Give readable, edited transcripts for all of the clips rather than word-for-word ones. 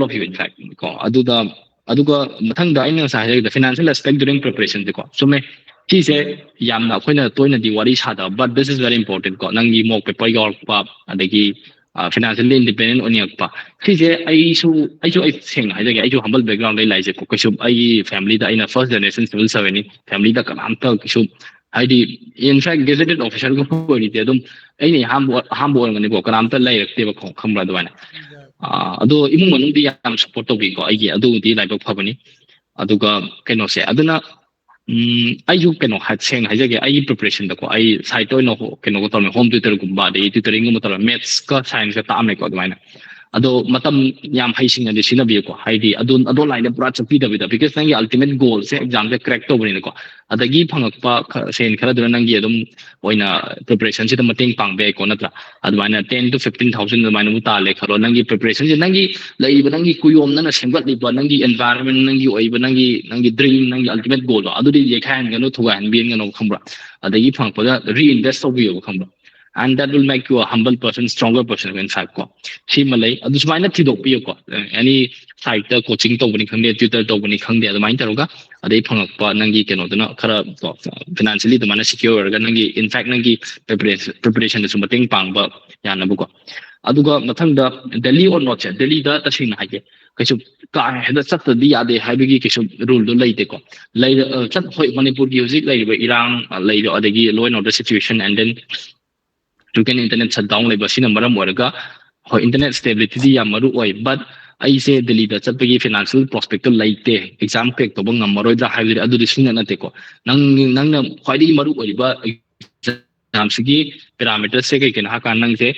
of you in fact ko aduga mathangda aina sa the financial aspect during preparation ko so me chi se yamna khoina toina di wari sada but this is very important ko nangi mock paper yor pa adagi financially independent on yak pa chi se ai seng ai ju humble background lai se ko so ai family da aina first generation civil servant family da kam ta so haidi in fact gazetted official ko ko ni te dum ai ni hambo ngani ko kanam ta lai rakte ba khambra dwana ado imung manung di yam support to bi ko ai adu di lai ba phabani aduga keno se aduna ayu keno hat seng hajage ai preparation da ko ai site no keno ko tolme home tutor gumba de tutoring mo tolme maths ka science ka ta me ko dwaina ado matam yam haising ade sina bi ko haidi ado line pura chapi da because nangi ultimate goal se exam de crack to bani ko adagi phangak pa sen khara dun nangi adum oina preparation se da mating pangbe ko natra adwaina 10 to 15000 adwaina mu ta le kharo nangi preparation se nangi leiba nangi kuyom na semgat liba nangi environment nangi oiba nangi dream nangi ultimate goal adu di ye khan gano thuga han bien gano khambra adagi phang pa reinvest to bi ko khambra and that will make you a humble person stronger person in fact ko si malai adu sumaina thidok pi ko any site coaching to bani khangde tutor to bani khangde adu main taruga adai phangak pa nangi keno dana khara financially the mana secure ga nangi in fact nangi preparation da sumating pang ba yana bu ko aduga mathangda delhi or not delhi da tashin haje kaisu ka heda chat di ade haibigi kaisu rule do leite ko lai chat hoi manipur gi hojik lai ba irang lai adagi law and order situation and then to can internet shutdown like basina maram oraga ho internet stability di yamaru oi but I say delhi da chatpagi financial prospect laite exam pek to bang maroi da hybrid adu disina na te ko nang na khwaidi maru oi ba exam sigi parameter se kai ken ha kan nang se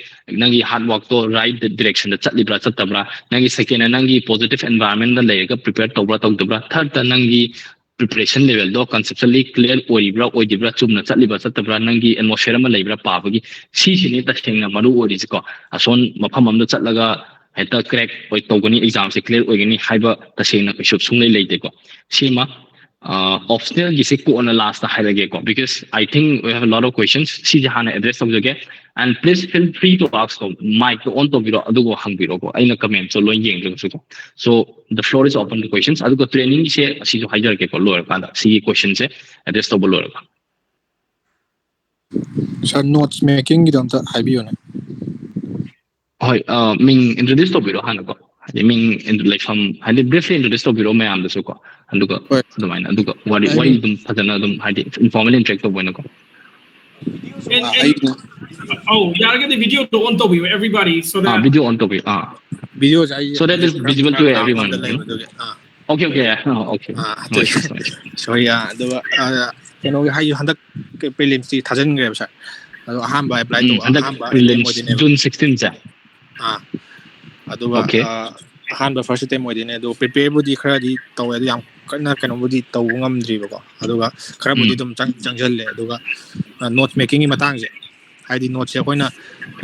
nangi hard work to right direction da chatli bra chatabra nangi second nangi positive environment da lega prepare to bra third ta nangi preparation level do conceptually clear oribra oidibra chumna chatliba chatabra nangi atmosphere ma leibra pabagi si sini ta sengna maru ori ko ason mafam amda chatlaga heta crack oi togani exam se clear oigani haiba ta sengna ko sunglei leite ko sima optional gi se ko on last hairage ko because I think we have a lot of questions si jahana address sabjage and please feel free to ask them mic on to biro adugo hangbiro ko aina comment so lo yeng ko so the floor is open to questions adugo training se si jo haijar ke ko lor kanda si question se address to bolor sir notes making gi damta haibiyo na hoi ming introduce to biro hanako ming into like some hadi briefly introduce to biro mayam da so ko adugo domain adugo why dum phajana dum hadi informal interact to boina ko oh yeah get the video to on to everybody so that video on to videos so that is visible to everyone okay okay sorry the you know how you handak prelims ti thajan gre sir ado ahamba apply to ahamba June 16 ja aduga ahamba first time modine do prepare body khara di taw adu yam kana kana body taw ngamdri ba ko aduga khara body dum changjal le aduga note making gi matang je haidi note se koina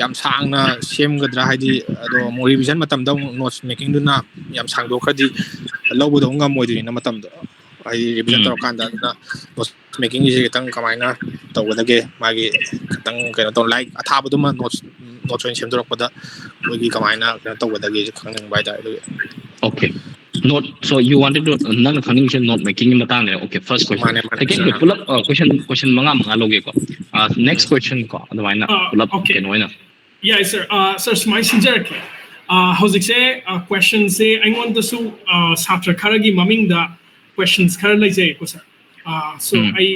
yam sangna semgadra haidi ado mo revision matam da notes making duna yam sang do khadi lawbu do ngam modri na matam do ai revision to kan da notes making is tang kamaina tawdage magi tang kana to like athaba duma notes en semdorok pada mogi kamaina kana tawdage khangning bai da okay note so you wanted to nang connection note making in matang okay first question second pull up question manga loge ko next question ko adwaina pull up okay noina yeah sir sir my sincere how's it say question say I want to su satra kharagi maming da questions khar lai jai ko sir so I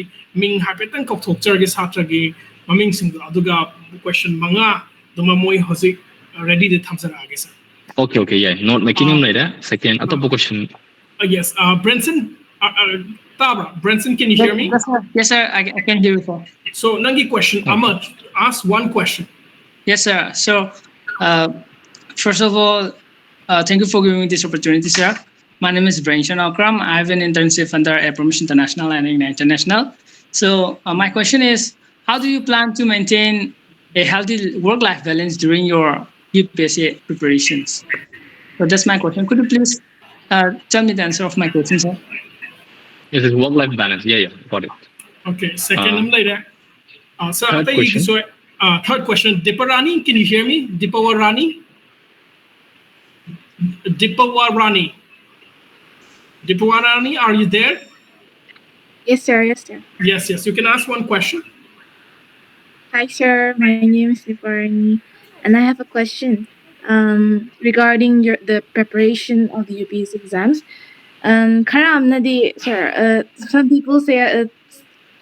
ming hapetan kok thok jar ge satra ge maming sing aduga question manga duma moi hozik ready to thamsara age sir okay yeah note making later second atop question yes Branson Tabra Branson can you hear me yes sir I can hear you sir so nangi question I'm ask one question yes sir so first of all thank you for giving me this opportunity sir my name is Branson Akram I have an internship under Apromise International and International so my question is how do you plan to maintain a healthy work-life balance during your UPSC preparations? So that's my question. Could you please tell me the answer of my question, sir? Yes, it's work-life balance. Yeah, got it. Okay, second later. Sir, third question. Third question. Diparani, can you hear me? Dipawarani? Dipawarani. Dipawarani, are you there? Yes, sir. Yes, sir. Yes. You can ask one question. Hi, sir. My name is Niparni, and I have a question regarding the preparation of the UPSC exams. Sir, some people say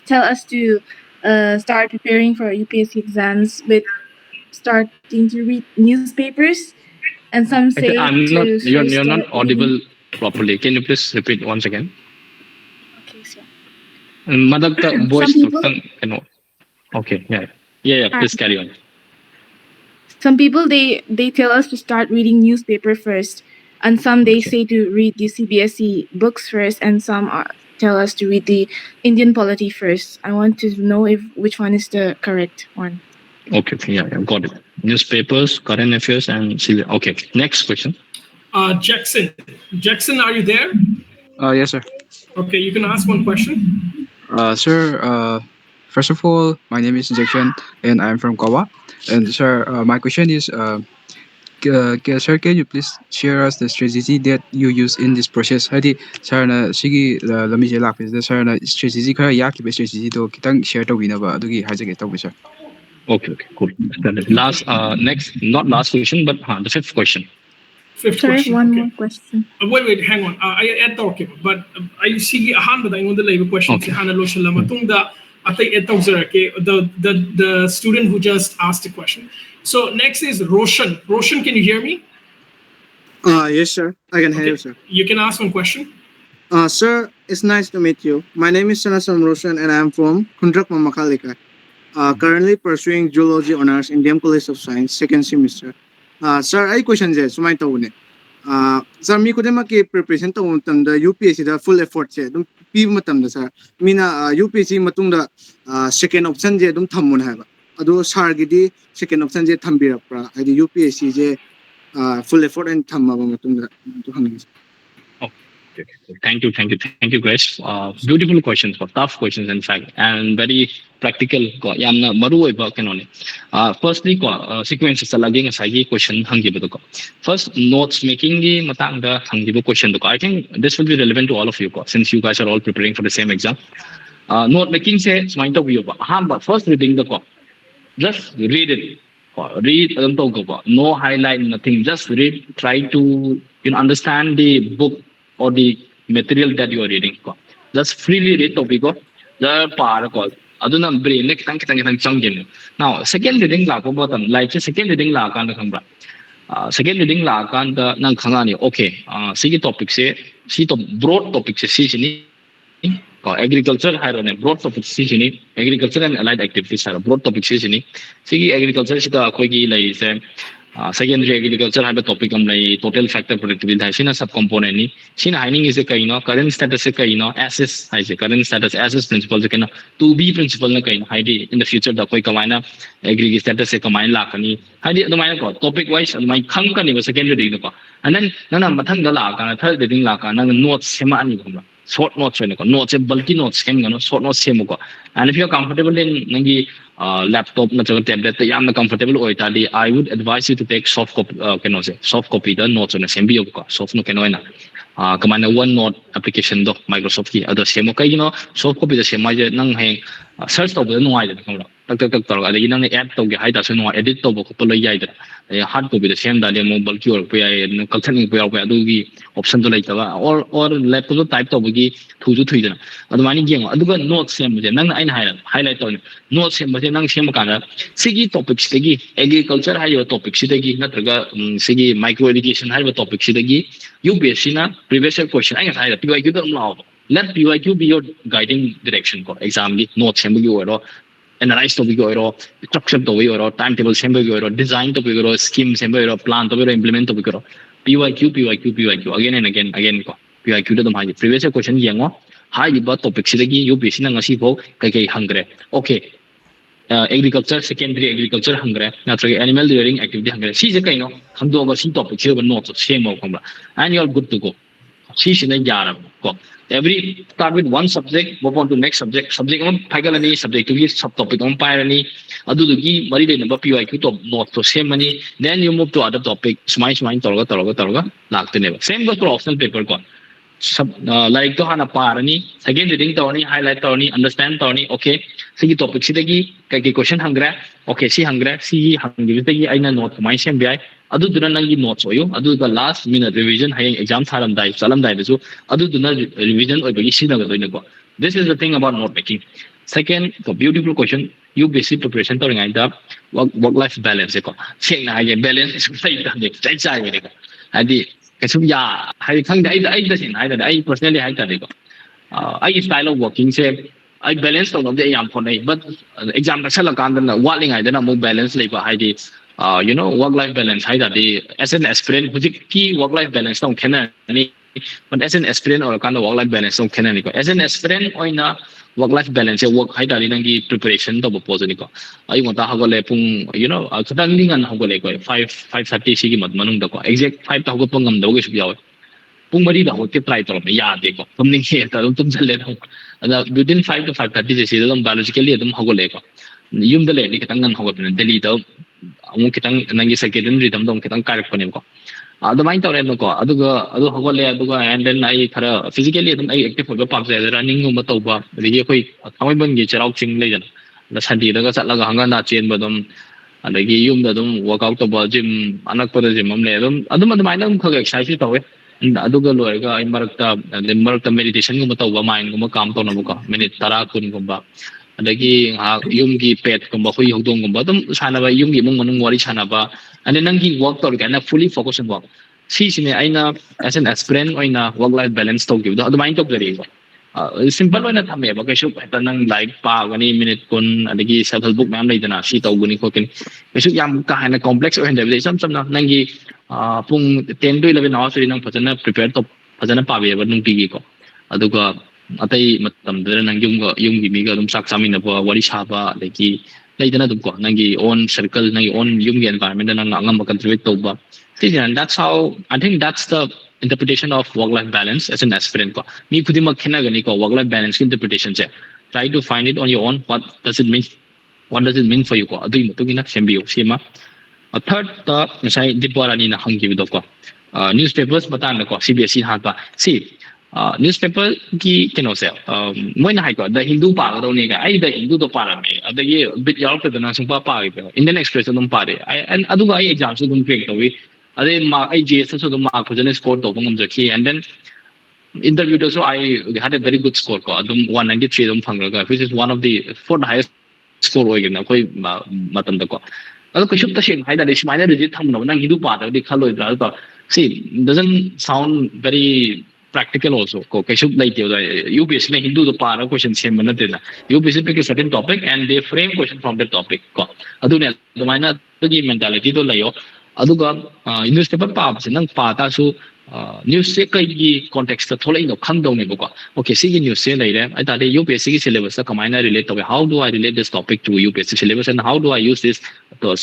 tell us to start preparing for UPSC exams with starting to read newspapers, and some say to You're first not start audible reading. properly. Can you please repeat once again? Okay, sir. Mother voice Some people. Okay, yeah. Please carry on. Some people they tell us to start reading newspaper first, and some they say to read the CBSE books first, and some tell us to read the Indian polity first. I want to know which one is the correct one. Okay, yeah, got it. Newspapers, current affairs, and okay. Next question. Jackson, are you there? Yes, sir. Okay, you can ask one question. Sir, first of all, my name is Jackson and I'm from Kawa. And sir, my question is, sir, can you please share us the strategy that you use in this process? Hadi, sir, na sige, let me just laugh. Sir, na strategy kaya yaki ba strategy to kitang share to wina ba? Adugi hajage to sir. Okay, cool. Last, not last question, but the fifth question. Fifth Sorry, question. one Okay. more question. Wait, hang on. I talk but I see ahanbada ingonda laiba question si hana loshalla matungda atay etawzarake the student who just asked the question. So next is Roshan. Roshan, can you hear me? Yes, sir. I can hear you, sir. You can ask one question. Sir, it's nice to meet you. My name is Sanasam Roshan and I'm from Kundrak Mamakalika. Currently pursuing Geology Honors in DM College of Science, second semester. Sir, I question is, sumay tawune. Sir, mi ko din maki-preparation tawun tamda UPSC da full effort siya. Dum pi matamda sir. Mina UPSC matungda second option je dum thammun haiba. Ado sir gidi second option je thambira pra. Adi UPSC je full effort and thammaba matungda to hangis. Okay. Thank you, guys. Beautiful questions, tough questions, in fact, and very practical. Yamna maru oiba kanone. Firstly, sequence salaging asagi question hangibu ko. First, notes making gi matang da hangibu question ko. I think this will be relevant to all of you since you guys are all preparing for the same exam. Note making se smainta ko ba. First reading the ko. Just read it. Read no highlight, nothing. Just read. Try to understand the book or the material that you are reading. Just freely read topic. The par ko. Aduna brain ne kitang changin. Now second reading la ko bottom like second reading la kan khambra. Second reading la kan da nang khangani. Okay. Sige topic se si to broad topic se si ni. Agriculture hire broad topic si agriculture and allied activities hire broad topic si ni. Sige agriculture si ta koi gi lai se secondary agriculture have a topic total factor productivity hai sina sub component ni sina hining is a kaino current status se kaino assess hai se current status assess principle se kaino to be principle na kaino haidi in the future da koi kamaina agri status se kamaina lakani haidi adumai ko topic wise adumai khang kani ba secondary reading ko and then nana mathang da la kana third reading la kana notes sema ani ko short notes ko notes bulky notes kem gano short notes sema ko and if you are comfortable in nangi laptop na tablet yamna comfortable oitadi I would advise you to take soft copy the notes on assembly ko soft no kenoina kamana OneNote application do Microsoft ki ado semo kai soft copy the sema je nang hang search to no ai da kamra tak tor adi nang add to ge haida so no edit to ko lo yai da hard copy the same da mo bulky or pe kalthani pe or adu gi option to laita or laptop type to gi thuju thuida adu mani geng adu notes sema je nang aina highlight to notes sema je nang sema kana sigi topic sigi agriculture hayo topic sigi natraga sigi micro irrigation hayo topic sigi UPSC na previous year question I have PYQ to law let PYQ be your guiding direction for exam gi notes sema gi oro analyze to be oro structure to be oro timetable sema gi oro design to be oro scheme sema oro plan to be oro implement to be oro PYQ again and again ko PYQ to the previous year question yengo hai ba topic sigi UPSC na ngasi bo kai hangre okay agriculture secondary agriculture hangre natrage animal rearing activity hangre si je kaino hamdo ga si topic se no to same ko and you are good to go sisina yarab ko every start with one subject move on to next subject on phagalani subject to subtopic on pairani adudugi mari le number PYQ to note to same money then you move to other topic smile toroga laktene same goes for optional paper ko like to hana parani second reading tawni highlight tawni understand tawni okay sigi topic sidagi kai question hangra okay si hangra si hangibitagi aina note mai sem bi aduduna nangi notes oyo aduga last minute revision hayeng exam tharamdai salamdai dasu aduduna revision oibagi sinaga doina ko this is the thing about note making second the beautiful question you basic preparation tawni ai da work life balance ko sengna haye balance is sai da ne sai ne ko adi kasum ya hai khang dai da sin hai da ai personally hai ta de ko ai style of working se I balance tong de yam phonai but exam da sala kan da watling ai da mo balance lai ba hai di you know work life balance hai da di as an aspirant huji ki work life balance tong khena ni but as an aspirant or kind of work life balance tong khena ni ko as an aspirant oina work life balance work hai da ni nangi preparation to bo pose ni ko ai ngota hagole pung you know khadang lingan hagole ko 5:30 sigi mat manung da ko exact 5 ta hagop ngam da ge su yaw pung mari da hote try to me ya de ko tumning he ta tum challe da ada within 5 to 5:30 je se dum biologically dum hagole ko yum da le ni kitang ngan hagop ne delhi da amu kitang nangi secondary dum dum kitang karak panem ko adumai tawre no ko aduga adu hagole aduga and then I thara physically dum I active hoba pam se running ma tawba ri koi thamai ban gi charau ching le jan da sandi da ga chatlaga hanga na chen ba dum adagi yum da dum workout to ba gym anak pa da gym am le adum adumai dum khag exercise tawe aduga loiga I marakta meditation gum tawba mind gum kam to na ko minute tara kun gum ba adagi yum gi pet gum ba khoi hodong gum ba dum sana ba yum gi mung manung wari sana ba and then nangi work to ga na fully focus on work si sine aina as an aspirant oina work life balance to give adumai to gari ko simple oina thame ba kaisu ta nang like pa gani minute kun adagi self help book ma'am leidana si to guni ko kin kaisu yam ka hana complex oina de sam na nangi pung 10 to 11 hours nang phajana prepare to phajana pa be ba nung gi ko aduga atai matam da nang yung gi mi ga dum sak samina ba wari sa ba adagi leidana dum ko nangi own circle nangi own yung environment nang angam contribute to ba and that's how I think that's the interpretation of work life balance as an aspirant ko mi khudi ma khena gani ko work life balance interpretation che try to find it on your own what does it mean for you ko adui mutu gina sembiyo sima a third the sai diparani na hangi do ko newspapers batang ko CBSE ha ba see newspaper ki kino se moi na hai ko the Hindu pa ga do ni ga ai the Hindu to pa ra me adagi bit yaw pe na sung pa Indian Express dum pa re and aduga ai exam su dum break to we ade ma ai GS so dum ma phajane score to bangam jaki and then interview so I had a very good score ko adum 193 dum phangra which is one of the fourth highest score oigena koi matam da ko ado ko shupta shin haida de smile rigid tham no nang Hindu pa da di khalo idra to see doesn't sound very practical also ko kaishu like UPSC ne Hindu to para question same na de na UPSC pick a certain topic and they frame question from that topic ko adu ne domaina the mentality to layo aduga newspaper pa nang pa ta su news se kai gi context ta tholai no khangdong ne ko okay see news se lai re ai ta de UPSC ki syllabus ka kamina relate to how do I relate this topic to UPSC syllabus and how do I use this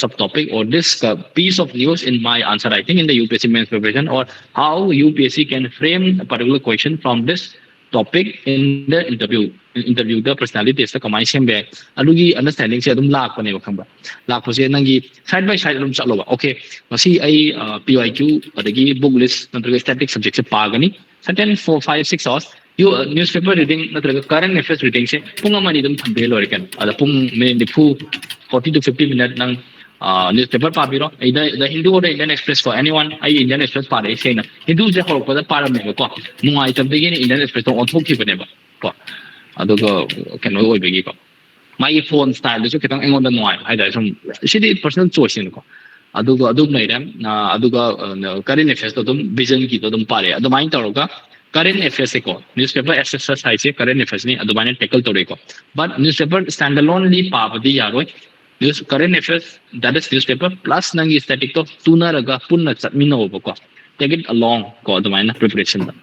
subtopic or this piece of news in my answer writing in the UPSC mains preparation or how UPSC can frame a particular question from this topic in the interview the personality test ka kamai sem be alugi understanding se adum lak pane ba khamba lak phose nangi side by side adum chalo ba okay masi ai PYQ adagi book list natraga static subject se pagani certain 4 5 6 hours you newspaper reading natraga current affairs reading se punga mani dum thambe lor kan ada pung minute dipu 40 to 50 minute nang newspaper pa biro the Hindu or the Indian Express for anyone I Indian Express pa re se na Hindu je hol ko da para me ko mungai tam de ni Indian Express to on thok ki bane ba ko aduga kano oi be gi ko my phone style so kitang engon da noi ai da some shidi personal choice ni ko aduga adum nei ram aduga current affairs to dum vision ki to dum pare adu main taroga current affairs ko newspaper exercise se current affairs ni adu main tackle to ko but newspaper standalone li pa badi yaroi news current affairs that is newspaper plus nangi static to tuna raga punna chatmina obo ko take it along ko adu main preparation da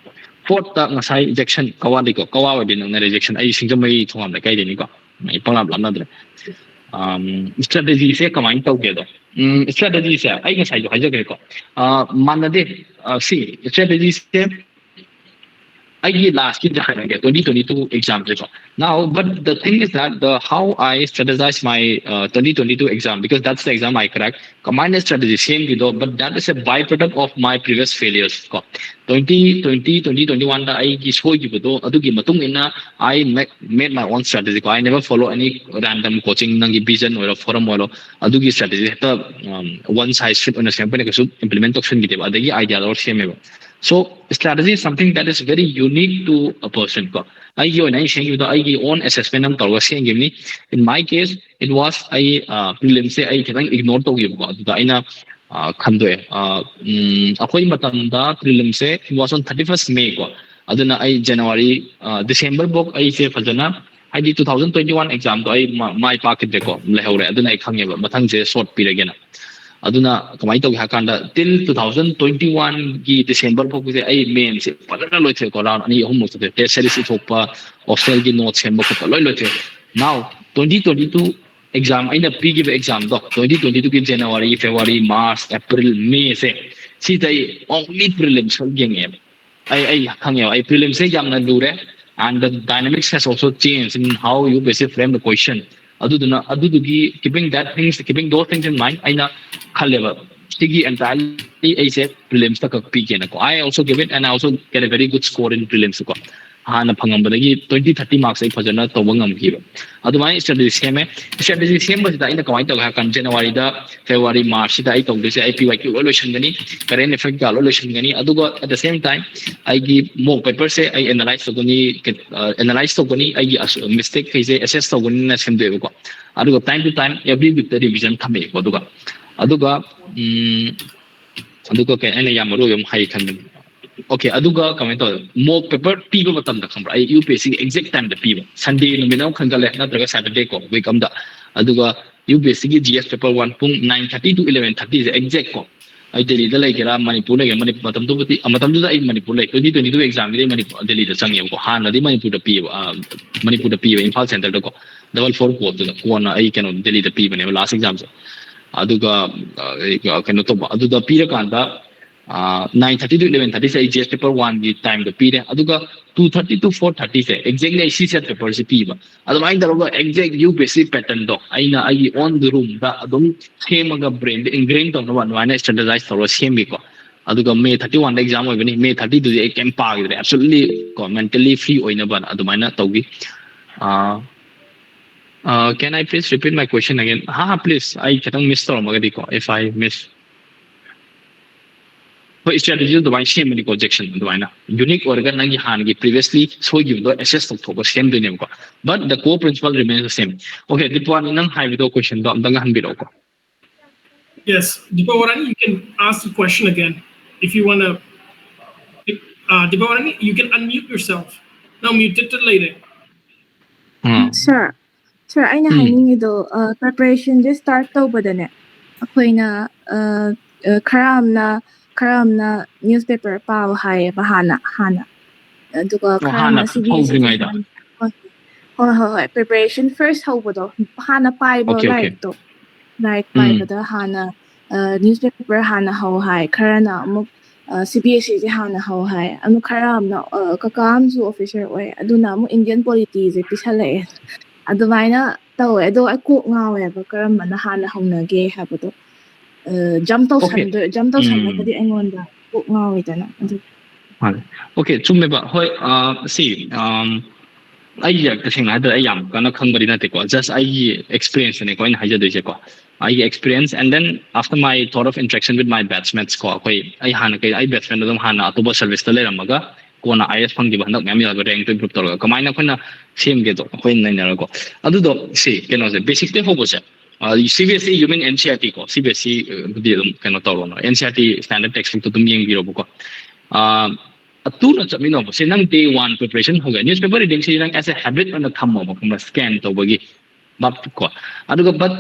fourth ta ngasai rejection kawali ko kawa din na rejection ai singjam mai thongam da kai ni ko mai panglam lam na dre strategy se kamai tau ke do strategy se ai ngasai jo haja ke ko manade see strategy se last year 2022 exam. Now, but the thing is that how I strategize my 2022 exam, because that's the exam I cracked. Combined strategy same video, but that is a byproduct of my previous failures. 2020, 2021 I made my own strategy. I never follow any random coaching nangi vision or forum or adugi strategy. One size fit on a sample implement option idea or same. So strategy is something that is very unique to a person. I own assessment in my case, it was prelims I can ignore to give prelims it was on 31st May aduna I January December book I say fajana I did 2021 exam I my pocket deco lehore aduna I khangeba mathang je short period aduna kamai to hakanda till 2021 gi December book I main se padana loithe ko round ani hum mo test series thopa hostel gi notes sembo ko loithe now 2022 exam aina pre give exam do 2022 ki January February March April May se si dai only prelims genge I prelims se jamna dure and the dynamics has also changed in how you basically frame the question keeping those things in mind aina khalleba sigi entirely I said prelims ta pi I also give it and I also get a very good score in prelims ko hana phangambadagi 20-30 marks I fajana tawang amkiba adumai strategy same basida ina kamai to kan January da February March da I to this IPYQ evaluation gani current effect ga evaluation gani aduga at the same time I give mock paper say I analyze to gani I give mistake phase assess to gani na semde ko aduga time to time every week the revision thame ko aduga ke ene yamaro yom high kan okay aduga comment mock paper piba matam da khambra I UPSC exact time da piba Sunday no minam khangale na daga Saturday ko week am da aduga UPSC gi GS paper 1 pung 9:30 to 11:30 is exact ko I Delhi da lai kira Manipur le matam to buti matam da I Manipur le 2022 exam de Manipur Delhi da sang yam ko han di Manipur da piba Imphal center da ko double 4 ko da ko na I can Delhi da piba ne last exam so aduga kano to aduda pira kanda 9:30 to 11:30 say GS paper 1 the time the period aduga 2:30 to 4:30 say exactly I see set paper si piba adumai daroga exact you basic pattern do aina I on the room da adum scheme aga brain ingrained on one standardized for scheme ko aduga May 31 exam oibani May 30 to I can pa absolutely mentally free oina ban adumaina tawgi can I please repeat my question again please I can miss if I miss strategy the one same medical objection unique organ nangi hangi previously so give the assess of same doing but the core principle remains the same okay Dipwan nang high video question do amdang han biro ko Yes, Dipawarani, you can ask the question again if you want to. Dipawarani, you can unmute yourself. Now mute it later. Sir, aina haningido preparation just start tawbadane akoina karamna newspaper paw hai bahana aduga karamna CBSE ho preparation first hawbado hana paibo like to like paibada hana newspaper hana ho hai karana amuk CBSE je hana ho hai anu karamna kakamsu officer oi aduna mu Indian polity je pisale adumaina tawe ado aku ngawe ba karamna hana haunage habado jump to sand kadi engonda ku ngawe dana okay chumme ba hoi see I thing I am kana khangbari na te ko just I experience ne ko in haja de ko I experience and then after my thought of interaction with my batchmates ko I hana kai I batchmate dum hana atoba service tale ramaga ko na IAS phang di ba nak mami ga rank to group tor ko maina ko na same ge do ko nai na ko adu do see keno se basic te ho bo se CBSE you mean NCRT ko CBSE di dum keno tor no NCRT standard textbook to dum yeng biro ko atuna chamino se nang day 1 preparation hoga newspaper reading se nang as a habit on the thumb mo kuma scan to bagi map ko aduga but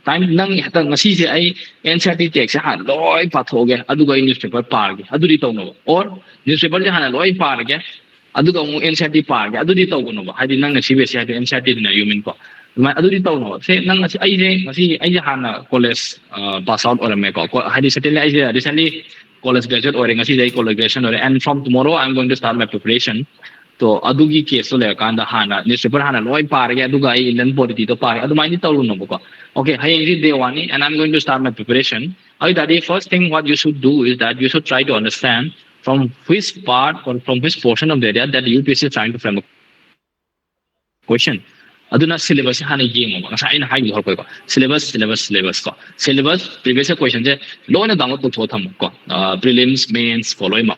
time nang hata ngasi se ai NCRT text ha loi pa thoge aduga newspaper par ge aduri to no or newspaper je hana loi par ge aduga mu NCRT par ge aduri to no hadi nang CBSE hadi NCRT na you mean ko ma aduri to no se nang ngasi ai je hana college pass out or me ko hadi settle ai je recently college graduate or ngasi dai college graduation or and from tomorrow I'm going to start my preparation to adugi case to le kanda hana newspaper hana loi parage aduga ai Indian polity to pare adumai tawlu no ko okay hayeng day 1 and I'm going to start my preparation ai that the first thing what you should do is that you should try to understand from which part or from which portion of the area that UPSC is trying to frame a question aduna syllabus hana yengo ngasa ina hai hor ko syllabus ko syllabus previous question je lo na download to tham ko prelims mains follow ma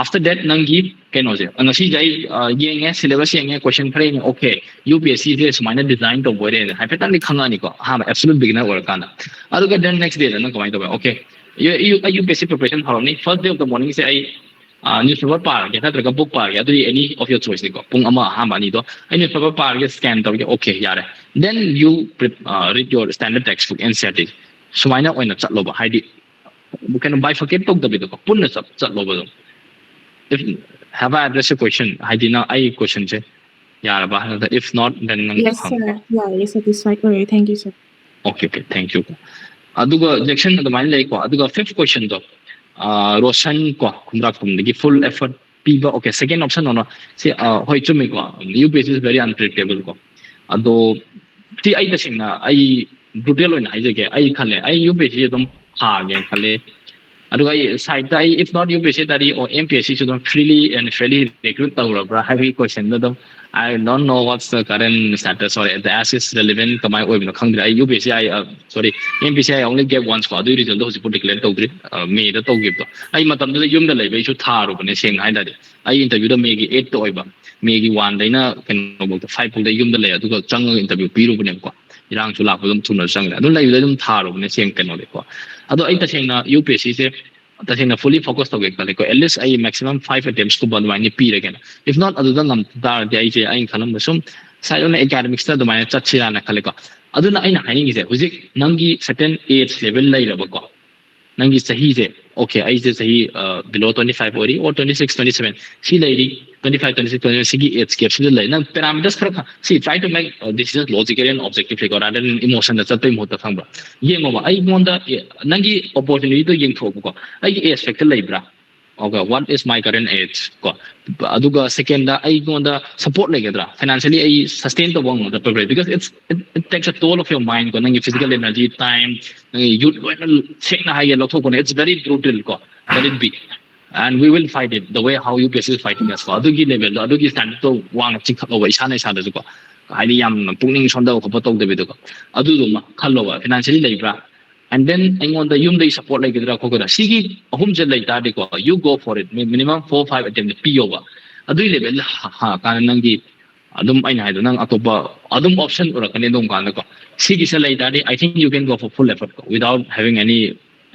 after that nangi keno je ngasi jai yenge syllabus yenge question frame okay UPSC is minor design to boy re hapetan ni khanga ni ko ha absolute beginner or kana aduga then next day na ko mai to okay you UPSC preparation haroni first day of the morning say I newspaper parage natraga book parage adu any of your choice ni ko pung ama ha mani do I newspaper parage scan to okay yare then you read your standard textbook NCERT sumaina oina chatlo ba haidi bukan bifurcate to the bit ko punna chatlo ba if have I addressed your question I did not I question je yeah but if not then Yes, sir. Yeah, you're satisfied. Alright, thank you, sir. okay thank you aduga section the mind like ko aduga fifth question do Roshan ko kumra kumdigi full effort piba okay second option no say hoi chumi ko UPSC is very unpredictable ko ado ti ai ta singna ai brutal on ai jege ai khale ai UPSC dum ha ge khale aduga side tai if not UPSC tari or MPSC should freely and fairly recruit tawra heavy question no I don't know what's the current status or the AS is relevant kamai oi no khang I UPSC I sorry MPSC I only get one squad do result those put declare to me the to give to I matam da yum da lai bai chu tharu bane seng hai da I interview da me gi 8 to oi ba me gi 1 dai na ken no 5 pul da yum da lai aduga chang interview piru bane ko irang chu lak dum thuna sang da dun lai da dum tharu bane seng ken no de ko ado ai ta seng na UPSC se tasina fully focused to get ko at least I maximum 5 attempts ko ban wani pi again if not adu ngam dar de ai je ai khalam sum sai on academics ta dumai chachira na khale ko aduna aina haini se huzik nangi certain age level lai rabo ko nangi sahi je okay I je sahi below 25 ori or 26 27 si lady 25 26 27 sigi age gap si lai na parameters khara see try to make decisions logically and objectively rather than emotion that tai mo ta khang ba yengo ba ai monda nangi opportunity to yeng thok ko ai age factor lai bra okay what is my current age ko aduga second da ai monda support lai gedra financially I sustain to bong the preparation because it takes a toll of your mind ko nangi physical energy time you check na hai lo thok ko it's very brutal ko let it be and we will fight it the way how UPSC is fighting us for adugi level adugi standard to wang chik over isana isa da ko ai yam pungning sonda ko patok de ko adu ma khallo ba financially labra and then I want the yum they support like gedra ko da sigi ahum je lai ta de ko you go for it minimum 4-5 attempt p over adu level ha kan nangi adum aina haido nang atoba adum option ura kane dong kan ko sigi se lai ta de I think you can go for full effort without having any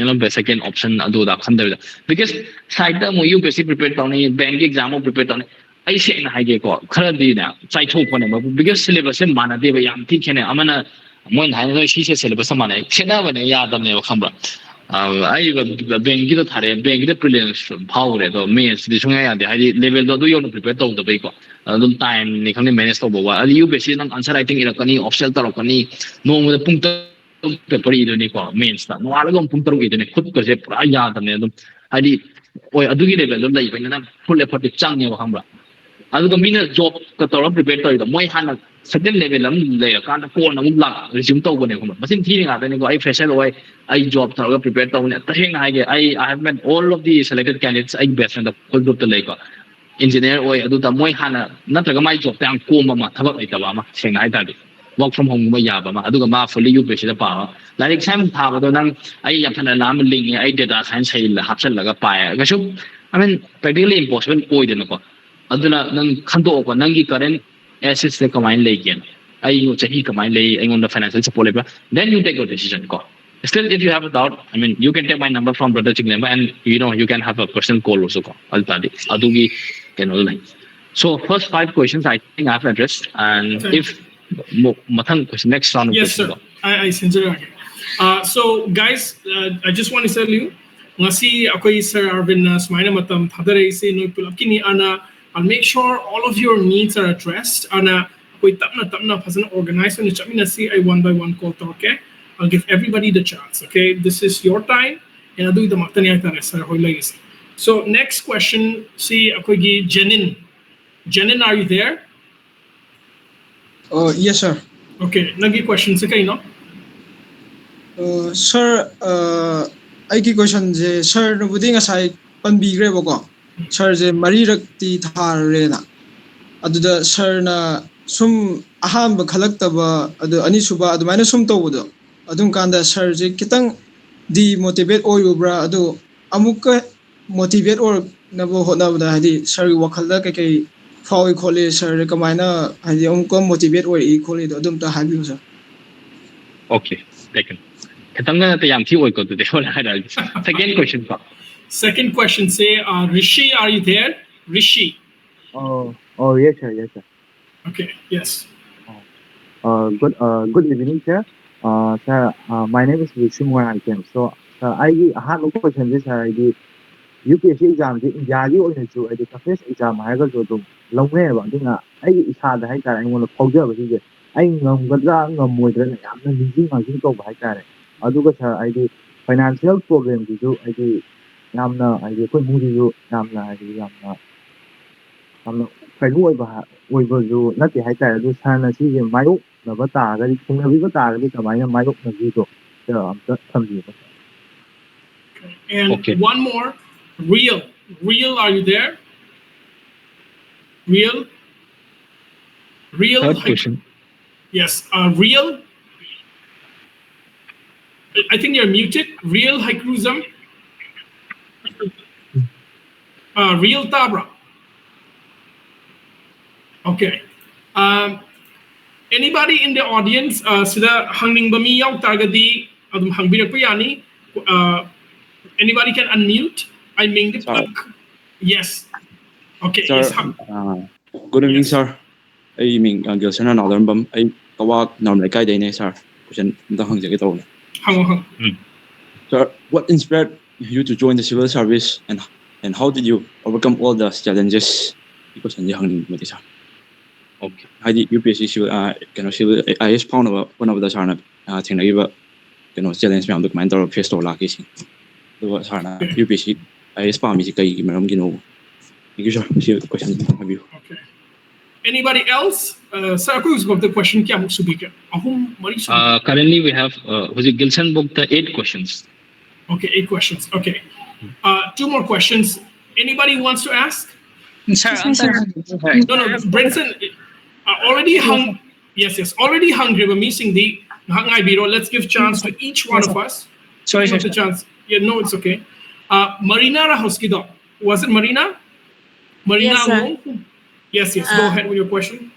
the second option adu da khan da because side da mo UPSC prepare tawni bank exam prepare tawni ai se na haige ko khara di na chai thok ko ne because syllabus se mana de ba yam thi khene amana moi na no shi se syllabus mana khena ba ne ya dam ne ba kham ba ai bank gi da thare bank gi da prelims power do mains di sunga ya de hai level do yo no prepare taw da bai ko dum time ni khang ne manage to ba UPSC nang answer writing ira kani optional tar kani no mo pung paper idoni ko mains ta no alagom pung taru idoni khud ko se pura yaad ne dum hadi oi adugi level dum lai bena full effort chang ne ba hambra aduga mina job ka tor prepare to moi hana certain level am le ka ta ko na mum la resume to ko ne ko masin thi nga ta ne ko ai fresher oi ai job tor prepare to ne ta heng ha ge I have met all of the selected candidates I best friend of full group to like engineer oi adu ta moi hana natraga mai job ta ko ma thabak ai ta ba ma seng ai ta di work from home ma ya ba ma aduga ma fully UPSC da pa like exam tha ba do nang ai ya phana lam link ai data science sai la hapsal laga pa ga shu I mean practically impossible oi de ko aduna nang khando ko nangi current assets le kamai le gen ai no chahi kamai le ai on the financial support le then you take your decision ko still if you have a doubt I mean you can take my number from brother Hanglem and you can have a personal call also ko altadi adugi like so first 5 questions I think I have addressed and if Mathang question next round. Yes, sir. I sincerely. So guys, I just want to tell you, ngasi ako'y Sir Arvind na smaina matam thadare se no pulap kini ana I'll make sure all of your needs are addressed ana ako'y tapna phasana organize ni chamina si I one by one call to okay. I'll give everybody the chance. Okay, this is your time and adu ida matani ay tare sir hoy lagi. So next question si ako'y Jenin Jenin, are you there? Yes, sir. Okay, nagi question se kayo, no? Sir, aiki question je sir no budi ngasai panbigre bako. Sir je marirakti tharena. Aduda sir na sum ahamba khalaqtaba adu anisuba adumaina sum tawbudo. Adum kanda sir je kitang demotivate oyubra adu amuka motivate or nabo hotnabada hadi sir wakhalda kai fawi khole sir kamaina hadi amuka motivate or e khole do adum ta habiu sir. Okay, second. Katanga na yam thi oi ko de hola hada. Second question pa. Second question say, Rishi, are you there? Rishi. Oh, yes, sir, yes, sir. Okay, yes. Good evening, sir. Sir, my name is Rishi Hanglem. So, I have a question. This I did UPSC exam. The India only to the first exam. I got to long way about it. I had the high I want to forget about it. I know what I'm more than I'm using my go by that. I do sir. I did financial program. I did. Namna. I did put movie. Namna. I did. Namna. ไปด้วยบ่ฮะโอ้ยบ่อยู่นัดที่ให้ใจดูชานะที่ไม้อกแล้วก็ตาก็คงจะวิก็ตาก็ทำไมไม้อกมันอยู่ตัวจะทำอยู่ And okay. One more, real, are you there? Real. Third question. Yes, real. I think you're muted. Real Haikruzam. Real Tabra. Okay. Anybody in the audience, sida hangning bami yaw targadi adum hangbirak yani. Anybody can unmute. I mean the yes. Okay. Sir, yes. Good evening, yes. sir. I mean, Gilson and other bum. I walk normally guide sir. Question the hang jacket on. Sir, what inspired you to join the civil service and how did you overcome all the challenges? Because in the hanging with sir. Okay. I did UPSC civil IAS found one of the sarna thing like challenge me on the mind or face to lucky. The sarna UPSC IAS found me kai maram gino. Thank you, sir. Question have you. Okay. Anybody else? Sir, who's got the question? Kya subika? Currently we have was it Gilson booked the 8 questions. Okay, 8 questions. Okay. 2 more questions. Anybody wants to ask? Sir, No, Brenson already hung. Yes, already hungry. We're missing the hangai biro. Let's give chance to each one of us. Sorry, the chance. Yeah, no, it's okay. Marina Rahoskido. Was it Marina? Marina. Yes, sir. Yes. Go ahead with your question.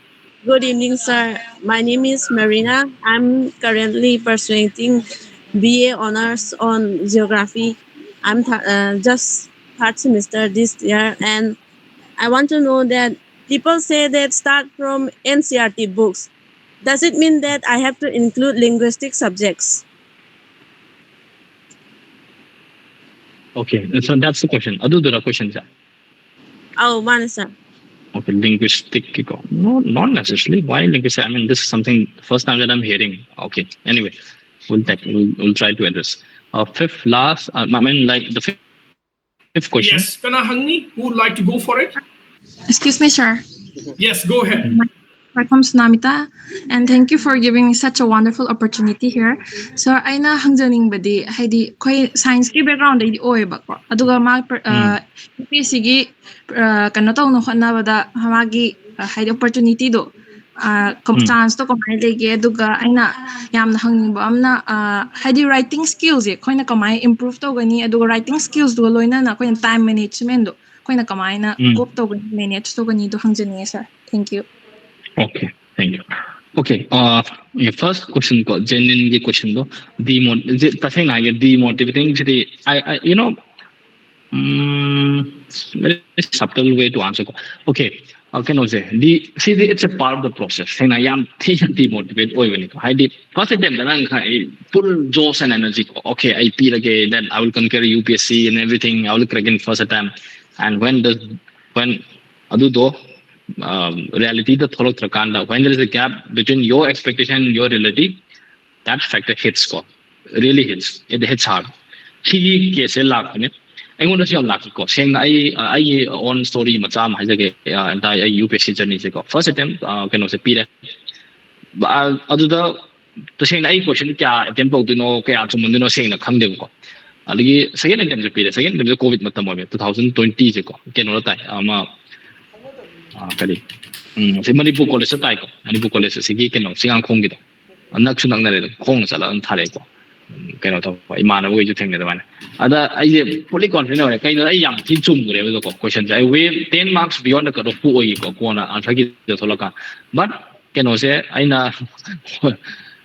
Good evening, sir. My name is Marina. I'm currently pursuing BA honors on geography. I'm just 3rd semester this year, and I want to know that people say that start from NCERT books. Does it mean that I have to include linguistic subjects? Okay, so that's the question. Adudura questions. Oh, one, sir. Okay, linguistic. No, not necessarily. Why linguistic? I mean, this is something first time that I'm hearing. Okay, anyway, we'll try to address. Fifth, last. I mean, like the fifth question. Yes, Kana Hangni, who would like to go for it? Excuse me, sir. Yes, go ahead. Welcome, Sunamita, and thank you for giving me such a wonderful opportunity here. So, I na hangjaning badi, haidi koi science ki background ay di oy bako. Aduga mag UPSC gi kanataw no khana bada hamagi haidi opportunity do chance to kamay lege aduga ay na yam na hangning ba amna haidi writing skills e koi na kamay improve to gani aduga writing skills do loina na koi time management do koi na kamay na cope to gani manage to gani do hangjaning sir. Thank you. Okay, thank you. Okay, your first question ko genuine question do demotivating I very subtle way to answer. Okay, okay, no say it's a part of the process. I am demotivate first attempt full joy and energy. Okay, I feel again then I will conquer UPSC and everything. I will crack in first attempt. And when adu reality the when there is a gap between your expectation and your reality, that factor hits really hits. It hits hard. ꯑꯩꯉꯣꯟꯗꯁꯨ ꯌꯥꯝ ꯂꯥꯛꯈꯤꯀꯣ ꯁꯦꯡꯅ ꯑꯩꯒꯤ ꯑꯣꯟ story ꯃꯆꯥ ꯑꯃ ꯍꯥꯏꯖꯒꯦ ꯑꯩ UPSC ꯖꯔꯅꯤꯁꯦꯀꯣ first attempt ꯀꯩꯅꯣꯁꯦ ꯄꯤꯔꯦ ꯑꯗꯨꯗ ꯇꯁꯦꯡꯅ ꯑꯩ ꯀꯣꯏꯁꯟ ꯀꯌꯥ ꯑꯦꯇꯦꯝ ꯇꯧꯗꯣꯏꯅꯣ ꯀꯌꯥ ꯆꯨꯝꯃꯟꯗꯣꯏꯅꯣ ꯁꯦꯡꯅ ꯈꯪꯗꯦꯕꯀꯣ ꯑꯗꯒꯤ ꯁꯦꯀꯦꯟ ꯑꯦꯇꯦꯝꯁꯦ ꯄꯤꯔꯦ ꯁꯦꯀꯦꯟ ꯑꯦꯇꯦꯝꯁꯦ ꯀꯣꯚꯤꯗ ꯃꯇꯝ ꯑꯣꯏꯕ 2020ꯁꯦꯀꯣ ꯀꯩꯅꯣꯗ ꯇꯥꯏ ꯑꯃ ꯀꯔꯤ ꯁꯤ ꯃꯅꯤꯄꯨꯔ ꯀꯣꯂꯦꯖꯇ ꯇꯥꯏꯀꯣ ꯃꯅꯤꯄꯨꯔ ꯀꯣꯂꯦꯖ ꯑꯁꯤꯒꯤ ꯀꯩꯅꯣ ꯆꯤꯡꯉꯥꯡꯈꯣꯡꯒꯤꯗꯣ ꯅꯛꯁꯨ ꯅꯛꯅꯔꯦ ꯑꯗꯨꯝ ꯈꯣꯡꯅ ꯆꯠꯂꯒ ꯑꯗꯨꯝ ꯊꯥꯔꯛꯑꯦꯀꯣ ꯀꯩꯅꯣ ꯇꯧꯕ ꯏꯃꯥꯟꯅꯕꯈꯩꯁꯨ ꯊꯦꯡꯅꯩ ꯑꯗꯨꯃꯥꯏꯅ ꯑꯗ ꯑꯩꯁꯦ ꯐꯨꯜꯂꯤ ꯀꯣꯟꯐꯤꯗꯦꯟ ꯑꯣꯏꯔꯦ ꯀꯩꯅꯣ ꯑꯩ ꯌꯥꯝ ꯊꯤꯅ ꯆꯨꯝꯈ꯭ꯔꯦꯕꯀꯣ ꯀꯣꯏꯁꯟꯁꯦ ꯑꯩ ꯋꯦ 10 marks ꯕꯤꯌꯣꯟ ꯗ ꯀꯠ ꯑꯣꯐ ꯑꯣꯏꯒꯤꯀꯣ ꯀꯣꯟꯅ ꯑꯟꯁꯔꯒꯤꯗ ꯊꯣꯛꯂꯛꯀꯥꯟ ꯕꯠ ꯀꯩꯅꯣꯁꯦ ꯑꯩꯅ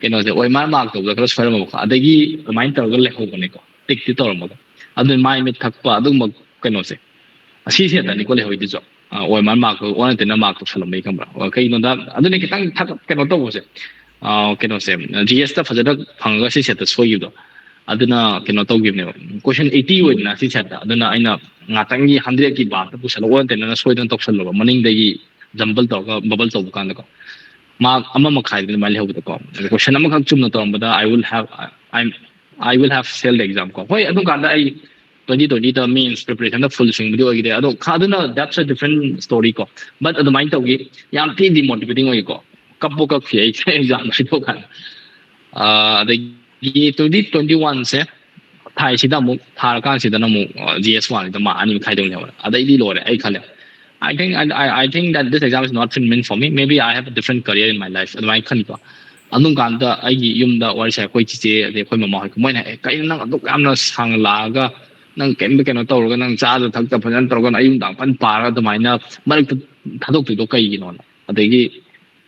ꯀꯩꯅꯣꯁꯦ ꯑꯣꯏ ꯃꯥꯔꯛ ꯇꯧꯕꯗ ꯈꯔ ꯁꯣꯏꯔꯝꯃꯕꯀꯣ ꯑꯗꯒꯤ ꯑꯗꯨꯃꯥꯏꯅ ꯇꯧꯔꯒ ꯂꯩꯍꯧꯕꯅꯦꯀꯣ ꯇꯤꯛꯇꯤ ꯇꯧꯔꯝꯃꯒ ꯑꯗꯨ ꯃꯥꯏ ꯃꯤꯠ ꯊꯛꯄ ꯑꯗꯨꯒꯨꯝꯕ ꯀꯩꯅꯣꯁꯦ ꯑꯁꯤꯁꯦꯇꯅꯤꯀꯣ ꯂꯩꯍꯧꯏꯗꯨꯁꯨ ꯑꯣꯏ ꯃꯥꯔꯛ ꯑꯣꯟꯅ ꯇꯩꯅ ꯃꯥꯔꯛ ꯇꯧꯁꯜꯂꯝꯕꯩ ꯈꯪꯕ꯭ꯔꯥ ꯀꯩꯅꯣꯗ ꯑꯗꯨꯅ ꯈꯤꯇꯪ ꯀꯩꯅꯣ ꯇꯧꯕꯁꯦ ꯀꯩꯅꯣꯁꯦ GSꯇ ꯐꯖꯅ ꯐꯪꯉꯒ ꯁꯤ ꯁꯦꯠꯇ ꯁꯣꯏꯈꯤꯕꯗꯣ ꯑꯗꯨꯅ ꯀꯩꯅꯣ ꯇꯧꯈꯤꯕꯅꯦꯕ ꯀꯣꯏꯁꯟ 80 ꯑꯣꯏꯗꯅ ꯁꯤ ꯁꯦꯠꯇ ꯑꯗꯨꯅ ꯑꯩꯅ ꯉꯥꯛꯇꯪꯒꯤ 100ꯒꯤ ꯕꯥꯔꯇ ꯄꯨꯁꯜꯂꯒ ꯑꯣꯟꯅ ꯇꯩꯅꯅ ꯁꯣꯏꯗꯅ ꯇꯧꯁꯜꯂꯨꯕ ꯃꯅꯤꯡꯗꯒꯤ ꯖꯝꯕꯜ ꯇꯧꯔꯒ ꯕꯕꯜ ꯇꯧꯕ ꯀꯥꯟꯗꯀꯣ ꯃꯥꯔꯛ 1.5 ꯑꯗꯨꯃꯥꯏꯅ ꯂꯩꯍꯧꯕꯗꯀꯣ ꯀꯣꯏꯁꯟ ꯑꯃꯈꯛ ꯆꯨꯝꯅ ꯇꯧꯔꯝꯕꯗ I will have failed the exam ꯀꯣ ꯍꯣꯏ ꯑꯗꯨꯝ ꯀꯥꯟꯗ ꯑꯩ 2020ꯗ ꯃꯤꯟꯁ ꯄ꯭ꯔꯤꯄꯔꯦꯁꯟꯗ ꯐꯨꯜ ꯁ꯭ꯋꯤꯡꯕꯨꯗꯤ ꯑꯣꯏꯈꯤꯗꯦ ꯑꯗꯣ ꯑꯗꯨꯅ that's a different story ꯀꯣ ꯕꯠ ꯑꯗꯨꯃꯥꯏꯅ ꯇꯧꯈꯤ ꯌꯥꯝ ꯊꯤ ꯗꯤꯃꯣꯇꯤꯚꯦꯇꯤꯡ ꯑꯣꯏꯀꯣ ꯀꯞꯈꯤ ꯑꯩ ꯑꯦꯛꯖꯥꯝ ꯁꯤꯊꯣꯛꯀꯥꯟꯗ ꯑꯗꯒꯤ 2021ꯁꯦ ꯊꯥꯏꯁꯤꯗ ꯑꯃꯨꯛ ꯊꯥꯔꯀꯥꯟꯁꯤꯗꯅ ꯑꯃꯨꯛ GS1ꯁꯤꯗ ꯃꯥꯔꯛ 2 ꯈꯥꯏꯗꯣꯛꯅꯦꯕ ꯑꯗꯩꯗꯤ ꯂꯣꯏꯔꯦ ꯑꯩ ꯈꯜꯂꯦ I think that this exam is not meant for me. Maybe I have a different career in my life. ꯑꯗꯨꯃꯥꯏꯅ ꯈꯟꯀꯣ ꯑꯗꯨꯝ ꯀꯥꯟꯗ ꯑꯩꯒꯤ ꯌꯨꯝꯗ ꯋꯥꯔꯤꯁꯦ ꯑꯩꯈꯣꯏ ꯆꯤꯆꯦ ꯑꯗꯩ ꯑꯩꯈꯣꯏ ꯃꯃꯥ ꯍꯣꯏ ꯃꯣꯏꯅ ꯀꯩꯅꯣ ꯅꯪ ꯑꯗꯨꯛ ꯌꯥꯝꯅ ꯁꯥꯡꯅ ꯂꯥꯛꯑꯒ ꯅꯪ ꯀꯩꯝꯇ ꯀꯩꯅꯣ ꯇꯧꯔꯒ ꯅꯪ ꯆꯥꯗ ꯊꯛꯇ ꯐꯖꯅ ꯇꯧꯔꯒ ꯑꯌꯨꯛ ꯅꯨꯡꯗꯥꯡ ꯐꯖꯅ ꯄꯥꯔꯒ ꯑꯗꯨꯃꯥꯏꯅ ꯃꯔꯛꯇ ꯊꯥꯗꯣꯛꯇꯣꯏꯗꯣ ꯀꯩꯒꯤꯅꯣꯅ ꯑꯗꯩ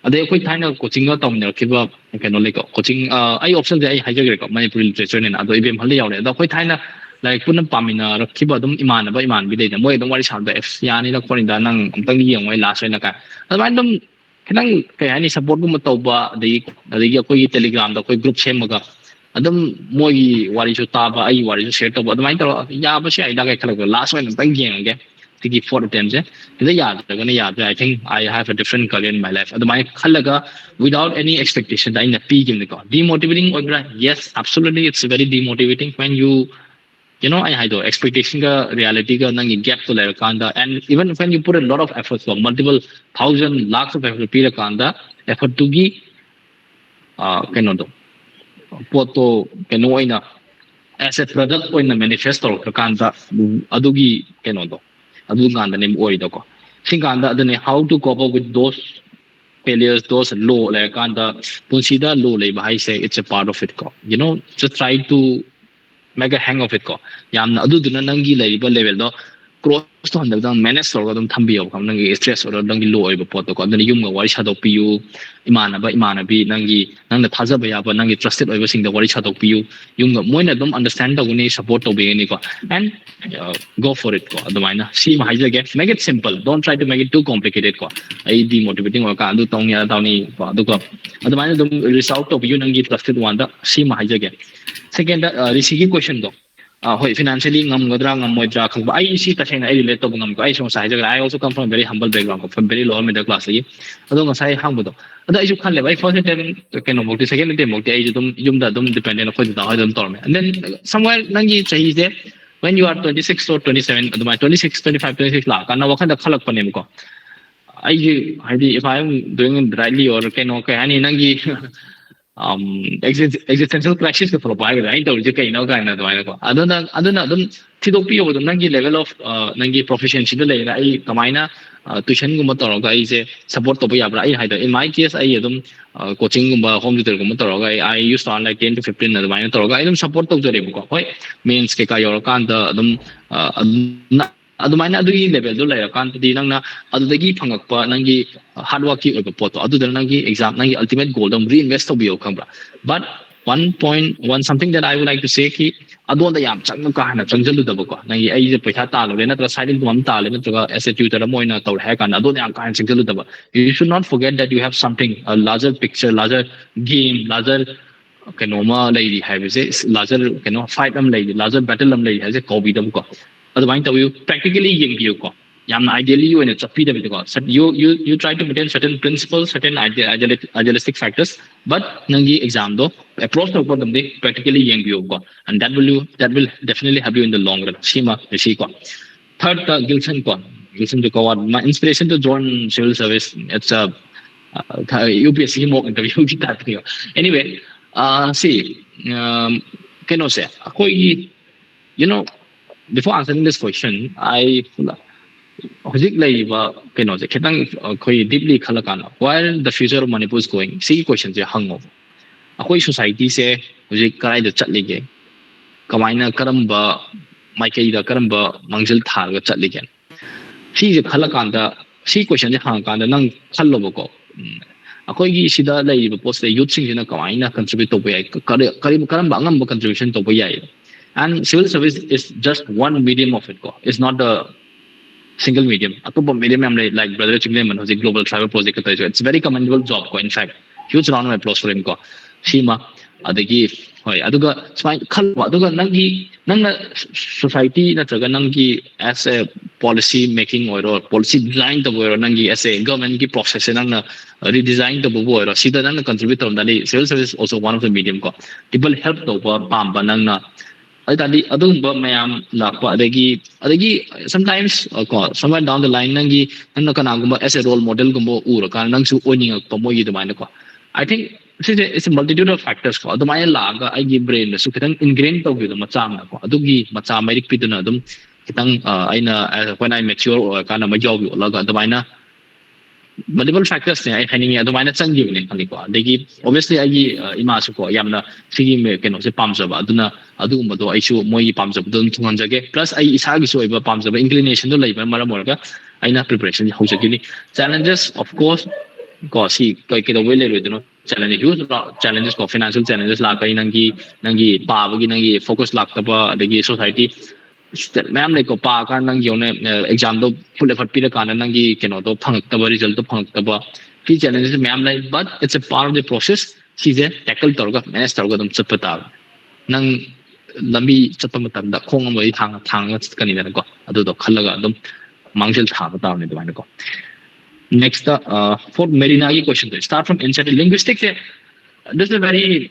ꯑꯩꯈꯣꯏ ꯊꯥꯏꯅ ꯀꯣꯆꯤꯡꯒ ꯇꯧꯃꯤꯟꯅꯔꯛꯈꯤꯕ ꯀꯩꯅꯣ ꯂꯩꯀꯣ ꯀꯣꯆꯤꯡ ꯑꯩ ꯑꯣꯞꯁꯟꯁꯦ ꯑꯩ ꯍꯥꯏꯖꯈ꯭ꯔꯦꯀꯣ ꯃꯅꯤꯄꯨꯔꯤ ꯂꯤꯇꯔꯦꯆꯔꯅꯦꯅ ꯑꯗꯣ IBM ꯌꯥꯎꯔꯦ ꯑꯗꯣ ꯑꯩꯈꯣ ꯊꯥꯏꯅ ꯂꯥꯏꯔꯤꯛ ꯄꯨꯟꯅ ꯄꯥꯃꯤꯟꯅꯔꯛꯈꯤꯕ ꯑꯗꯨꯝ ꯏꯃꯥꯟꯅꯕꯤ ꯂꯩꯗꯅ ꯃꯣꯏ ꯑꯗꯨꯝ ꯋꯥꯔꯤ ꯁꯥꯕꯗ ꯌꯥꯅꯤꯗ ꯈꯣꯠꯅꯤꯗ ꯅꯪ ꯑꯝꯇꯪ ꯌꯦꯡꯉꯣ ꯂꯥꯁ ꯑꯣꯏꯅ ꯀꯥꯏ ꯑꯗꯨꯃꯥꯏꯅ ꯑꯗꯨꯝ ꯈꯤꯇꯪ ꯀꯩ ꯍꯥꯏꯅꯤ ꯁꯞꯄꯣꯔꯠꯀꯨꯝꯕ ꯇꯧꯕ ꯑꯗꯒꯤ ꯑꯩꯈꯣꯏꯒꯤ ꯇꯦꯂꯤꯒ꯭ꯔꯥꯝꯗ ꯑꯩꯈꯣꯏ ꯒ꯭ꯔꯨꯞ ꯁꯦꯝꯃꯒ ꯑꯗꯨꯝ ꯃꯣꯏꯒꯤ ꯋꯥꯔꯤꯁꯨ ꯇꯥꯕ ꯑꯩꯒꯤ ꯋꯥꯔꯤꯁꯨ ꯁꯦꯌꯔ ꯇꯧꯕ ꯑꯗꯨꯃꯥꯏꯅ ꯇꯧꯔꯒ ꯌꯥꯕꯁꯨ ꯌꯥꯏꯗ ꯀꯩ ꯈꯜꯂꯛꯄ ꯂꯥꯁ ꯑꯣꯏꯅ ꯑꯝꯇꯪ ꯌꯦꯡꯉꯒꯦ ꯁꯤꯒꯤ 4th attempt ꯁꯦ ꯁꯤꯗ ꯌꯥꯗ꯭ꯔꯒꯅ ꯌꯥꯗ꯭ꯔꯦ I think I have a different career in my life ꯑꯗꯨꯃꯥꯏꯅ ꯈꯜꯂꯒ without any expectation ꯑꯩꯅ ꯄꯤꯈꯤꯕꯅꯤꯀꯣ demotivating 어그라 yes absolutely it's very demotivating when you I had expectation ga reality ga nangi gap to layer kanda and even when you put a lot of efforts for multiple thousand lakhs of effort pira kanda effort to gi do poto oina as a product oina manifest tor kanda adugi do adu kanda nem oida ko singanda adane how to cope up with those failures those low like kanda punsida low lay bahai say it's a part of it ko just try to make a hang of it ko yamna aduduna nangi laiba level do cross to handle manage tawga dum thambiyo kam nangi stress or nangi low oiba pot ko aduna yum ga wari sadok piyu imanabi nangna thajaba yaba nangi trusted oiba sing da wari sadok piyu yum ga moina dum understand tawni support tawbeni ko and go for it ko adumaina si ma haijage make it simple don't try to make it too complicated ko ai demotivating ka adu tawni ko adu ko adumaina dum result to piyu nangi trusted one da si ma haijage second risiki question do hoi financially ngamgadra ngamoidra khangba ai si tasena ai relate to ngam ko ai so sai jaga I also come from a very humble background from very lower middle class gi ado ngasai hangbudo ado ai su khalle bai first time keno mokti second time mokti ai dum yumda dum dependent ko da dum torme and then somewhere nangi chahi je when you are 26 or 27 ado my 26 25 26 la kana wakhanda khalak panem ko ai haidi if I am doing it rightly or keno kani nangi existential crisis for pai ga ai tawje kai no kai na dwai ko aduna adum thidok pi yodo nangi level of nangi proficiency da leina ai kamaina tuition gumba toroga ai je support to ya bra ai haida in my case ai adum coaching gumba home tutor gumba toroga I used to earn like 10 to 15 na dwai toroga ai dum support to jare ko hoi means ke ka yor kan da adum adumaina adugi level do layer kan di nangna adudagi phangakpa nangi hard work ki oiba poto adudana nangi exam nangi ultimate goal dum reinvest to biyo kambra but one something that I would like to say ki adonda yam changna ka hana changjalu da ko nangi ai je paisa ta lo na tra side dum ta le na tra as a tutor moina taw ha kan adonda yam ka hana changjalu da you should not forget that you have something a larger picture larger game larger kenoma lady have is larger fight am lady larger battle am lady has a kobi dam ko otherwise you practically yeng ko ideally you in a you try to maintain certain principles, certain idealistic factors, but nangi exam do approach to them practically young you go, and that will definitely help you in the long run. Third, Gilson ko my inspiration to join civil service. It's a UPSC mock interview that anyway. See, can I say, you know, before answering this question, I hojik laiba keno je khitang khoi deeply khalakana while the future of Manipur is going. See question je hang of. Akoi society se hojik karai da chatlige. Kamaina karamba maikai da karamba mangjil thar ga chatlige. See je khalakanda see question je hang kanda nang khallo ko. Akoi sida laiba post youth sing na kamaina contribute to bay karamba angam contribution to bay. And civil service is just one medium of it. It's not the single medium. Medium like Brother Chingle who's a global travel project. It's a very commendable job. In fact, huge round of applause for him. Shima, Adagi, Aduga, Aduga Nangi, Nanga society, Nangi as a policy making or policy design the word Nangi as a government process and redesign the word or see the contributor on the civil service is also one of the medium. People help the Pamba Nanga. Sometimes somewhere down the line as a role model I think it's a multitude of factors the Maya laga I give brain so ingrained to the macham adugi macham merik piduna dum when I mature or kind of my job the mina multiple factors I the minor son given they give obviously I imasuko yamna sigi me can also pumps of aduna adumado I show moi pumps of don't plus I isagi so pumps of inclination to labor maramorga I not preparation hosagini challenges of course because he like it away challenge huge challenges for financial challenges like nangi pavagi nangi focus laktaba the society ma'am like pa ka nang yone exam do full effort pira kana nangi keno do phangtaba result do phangtaba ki challenges ma'am like but it's a part of the process she's a tackle torga manage torga dum chapata nang lambi chappa matam da khong amai thang kani da ko adu do khallaga dum mangsil thaba ta ne da ko next for Marina question start from inside linguistics this is a very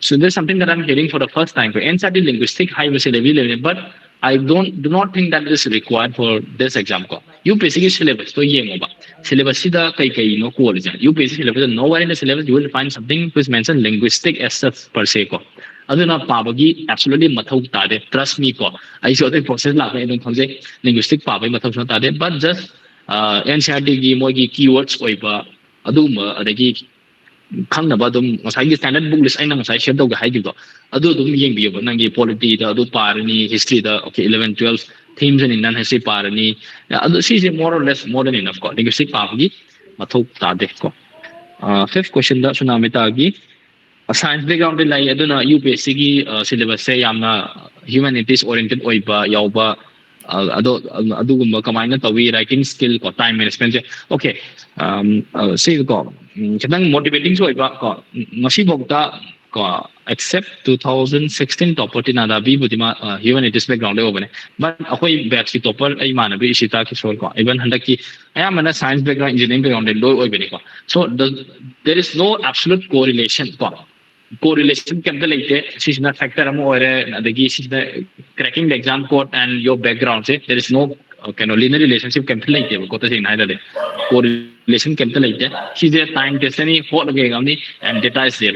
so there's something that I'm hearing for the first time for NCERT linguistic high level but I do not think that is required for this exam you basically syllabus so syllabus no you basically syllabus nowhere in the syllabus you will find something which is mentioned linguistic as per se aduna pabagi absolutely mathau tade trust me I saw the process linguistic pabai mathau tade but just NCERT gi mogi keywords oiba aduma adagi khangna dum ngasai standard book list aina ngasai share dog hai gido adu dum yeng bi ba nangi polity da adu parani history da okay 11 12 themes in Indian history parani adu is more or less more than enough ko linguistic pagi mathau ta de ko fifth question da sunamita gi science background lai aduna UPSC gi syllabus se yamna humanities oriented oiba yauba adugumba kamaina tawi writing skill ko time management okay say ko kadang motivating so iba ko ngasi bogda ko except 2016 topper tinada bi budima humanities background le obane but akoi batch ki topper ai manabi isita ki sol ko even handaki ayamana science background engineering background lo obane ko so there is no absolute correlation can be like she's not factor the cracking the exam code and your background say there is no linear relationship can be like correlation can be like she's a time destiny and data is there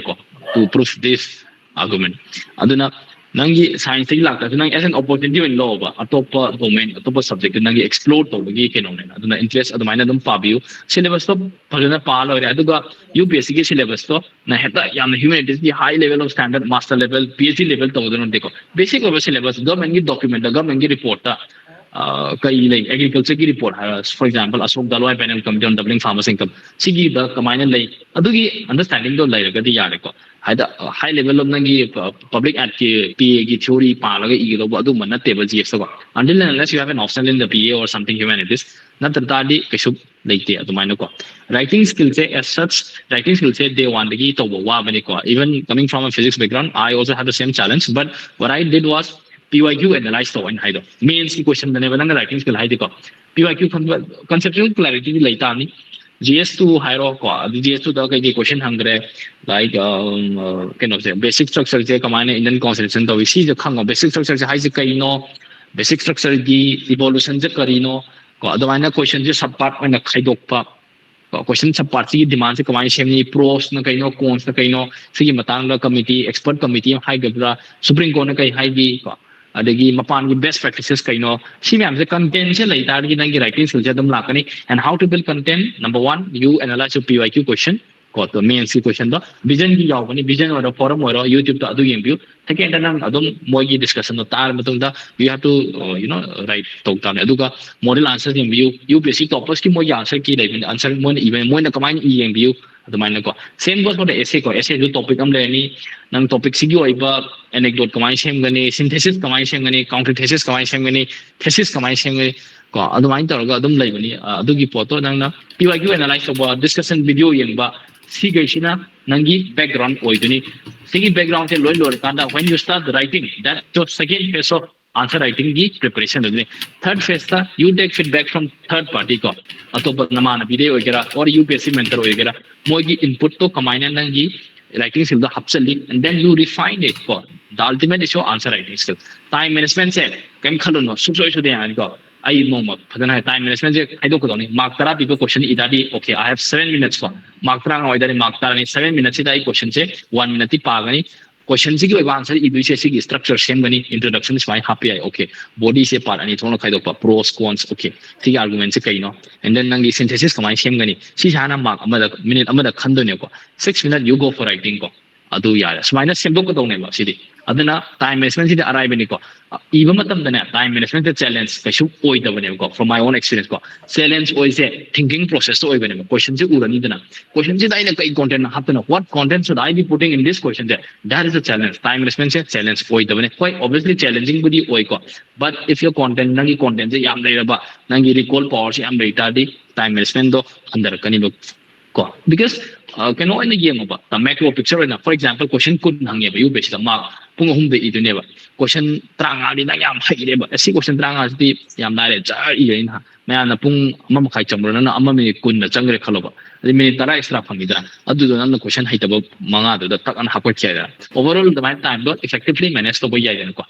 to prove this argument aduna nangi science as an opportunity in law atop domain atop subject nangi explore to gi aduna interest adumina dum pabiu syllabus to phajana palo aduga UPSC syllabus to na heta yam humanities the high level of standard master level PhD level to deko basic of syllabus government gi document government gi report like agriculture ki report for example Ashok Dalwai panel committee on doubling farmers income sigi the kamaina like adugi understanding do like gadi yare ko high level of nangi public at PA ki theory palaga ilo adu manna table GS ko until unless you have an option in the PA or something humanities natadi kesub like the adumino ko writing skills as such writing skills they want to get to wa bani ko even coming from a physics background I also had the same challenge but what I did was PYQ analyze to in haido mains ki question dane banang writing skill haidi ko PYQ conceptual clarity later ni GS2 hairo ko GS2 da kai question hangre like say basic structure je kamane Indian constitution to si je khang basic structure je hai je kai no basic structure gi evolution je kari no ko adamana question je sub part na khaidok pa question sub part si demand se kamane semni pros na kai no cons na kai no si matang la committee expert committee hai gabra supreme court na kai hai gi ko adagi mapan gi best practices kai no si myam se content se lai tar gi nang gi writing skill je dum lakani and how to build content. Number 1 you analyze your PYQ question ko to main si question do vision gi yaw bani vision or forum or YouTube to adu yeng view second nang adum moi gi discussion do tar matung da you have to write talk down aduga model answers yeng view you basic topics ki moi answer ki dai answer moi even moi na kamai yeng view adumai ko same goes for the essay ko essay do topic am le ni nang topic sigi oiba anecdote kamai sem gani synthesis kamai sem gani counter thesis kamai sem gani thesis kamai sem gani ko adumai taraga adum lai bani adugi photo nang na PYQ analyze ba discussion video yeng ba si gaisina nangi background oiduni sigi background se loi lor kanda when you start writing that the second phase of answer writing gi preparation aduni third phase ta you take feedback from third party ko atopa namana video ogera or UPSC mentor ogera moi gi input to kamaina nangi writing skill the hapsali and then you refine it for the ultimate is your answer writing skill time management se kem khalono subsoi su de an ko I know phadana time management je aido ko doni mark tara people question idadi okay I have 7 minutes for mark tara no idadi mark tara ni 7 minutes ida I question se 1 minute pa gani question si gi answer idu se si structure same gani introduction is my happy okay body se part ani thono khaido pa pros cons okay si argument se kai no and then nangi synthesis kamai same gani si sana mark amada minute amada khando ne ko 6 minutes you go for writing ko adu yara smaina sembo ko done ba sidi aduna time management sidi arrive ni ko even matam dane time management the challenge kashu oi da bane ko from my own experience ko challenge oi se thinking process oi bane question se urani dana question se dai na kai content hapna what content should I be putting in this question there that is a challenge time management se challenge oi da bane quite obviously challenging budi oi ko but if your content nangi content se yam leira ba nangi recall power se am leita di time management do andar kani lo ko because kano ina yeng ba the macro picture na for example question kun hange ba you basically mark pung hum de idune ba question tranga di na yam haire ba si question tranga di yam dare ja i yin ha ma na pung amma khai chamro na amma mi kun na changre khalo ba adi minute tara extra phangi da adu do na question haita ba manga do tak an hakot kya da overall the time do effectively manage to boy ya ko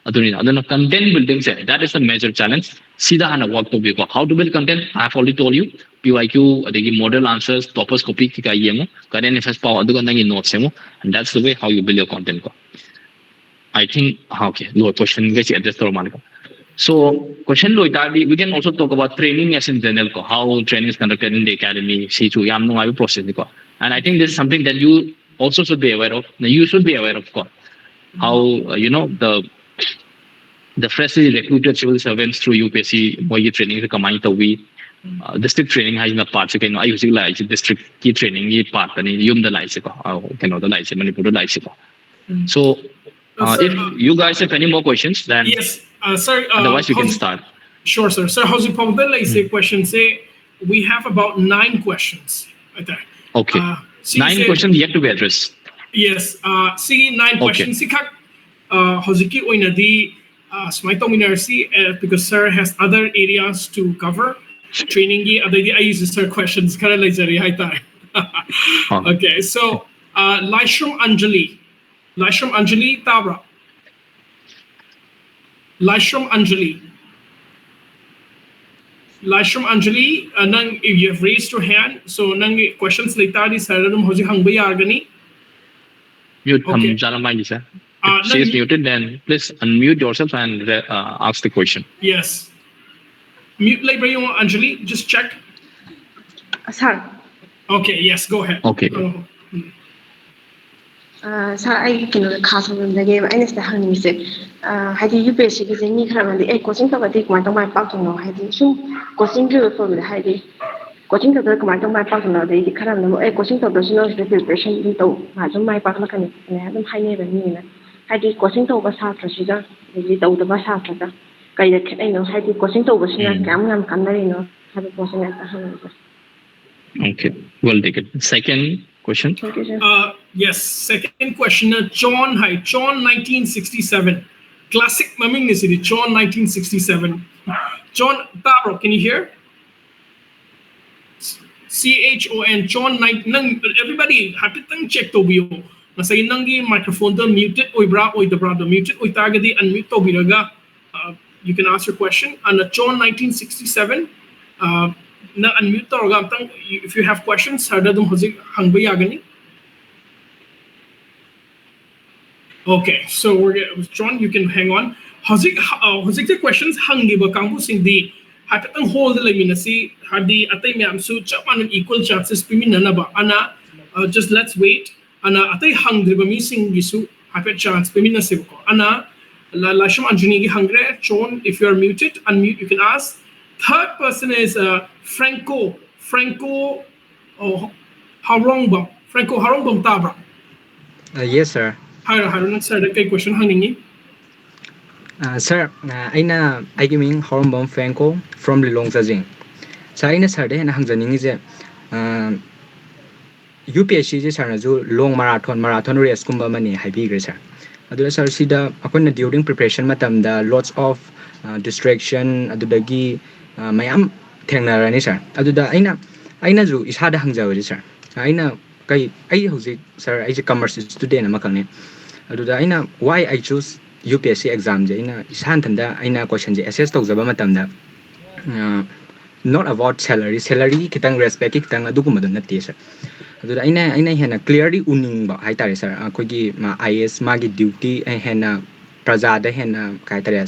aduni aduna content building se that is the major challenge sida hana work to be ko how to build content I have already told you PYQ adigi model answers toppers copy ki kai yemo current affairs power aduga nangi notes emo and that's the way how you build your content ko I think okay no question ge address to malika so question lo itadi we can also talk about training as in general ko how training is conducted in the academy see to yam no process ko and I think this is something that you also should be aware of you should be aware of ko how the freshly recruited civil servants through UPSC moi training se kamai to we district training has na part se kaino I using la district ki training ye part ni yum da lai se ko kaino da lai se manipur da lai se ko so if you guys have any more questions then yes sir otherwise we can start sure sir sir how's it probably like say question say we have about 9 questions right there okay 9 questions yet to be addressed yes see 9 questions si khak hojiki oina di smai tominarsi because sir has other areas to cover training gi adai I use sir questions kara lai jari hai ta okay so Laishram Anjali tabra Laishram Anjali nang if you have raised your hand so nang questions later di sir dum hoji hangba yargani mute tham jana mai sir she is muted then please unmute yourself and ask the question yes mute library Anjali just check sir okay yes go ahead okay sir I kino khas on the game I nesta hangni se hadi UPSC ki jeni khara mandi coaching ta badi kuma ta mai pak no hadi sum coaching ki for me hadi coaching ta kuma ta mai pak no dei khara no coaching ta no preparation din to ma jom mai pak la kan ne dum hai ne ba ni na hadi coaching ta ba sa tra sida dei ta ba sa tra kai da khnai no hadi coaching ta ba sina kam ngam kan nari no hadi coaching ta hangni okay well taken second question yes second question John 1967 Classic maming is it John 1967. John Tabro, can you hear? CHON John nang everybody happy tang check to bio. Masay nangi microphone the muted oibra oidabra the muted oitagadi unmute to biraga. You can ask your question. And John 1967 na unmute to ragam tang if you have questions harda dum hozik hangba yagani. Okay, so we're John, you can hang on. Hozik the questions hangi ba kangbu sing di hatang hold the minasi hadi atay myam su chapan equal chances piminana ba ana just let's wait ana atay hang driba missing gisu hapet chance piminasi ko ana la sham anjuni gi hangre John, if you are muted unmute you can ask. Third person is Franco Harongbam Tabra. Yes, sir. Harun sir the question hanging. Sir, I giving Hornbom Franco from Lilong Zajing. So I sir de hangzaning is UPSC is long marathon race kumba mani high big sir. Adu sir sida akon during preparation matam da lots of distraction adudagi mayam thengnarani sir. Aduda aina ju isada hangjawi sir. Aina kai ai hozik sir I commerce student amakangni. Aduda aina why I choose UPSC exam je ina isan thanda aina question je assess tawjaba matamda not about salary kitang respect kitang aduguma dun natte sir aduda aina hena clearly uning ba haitare sir akogi IAS magi duty hena praja da hena kaitare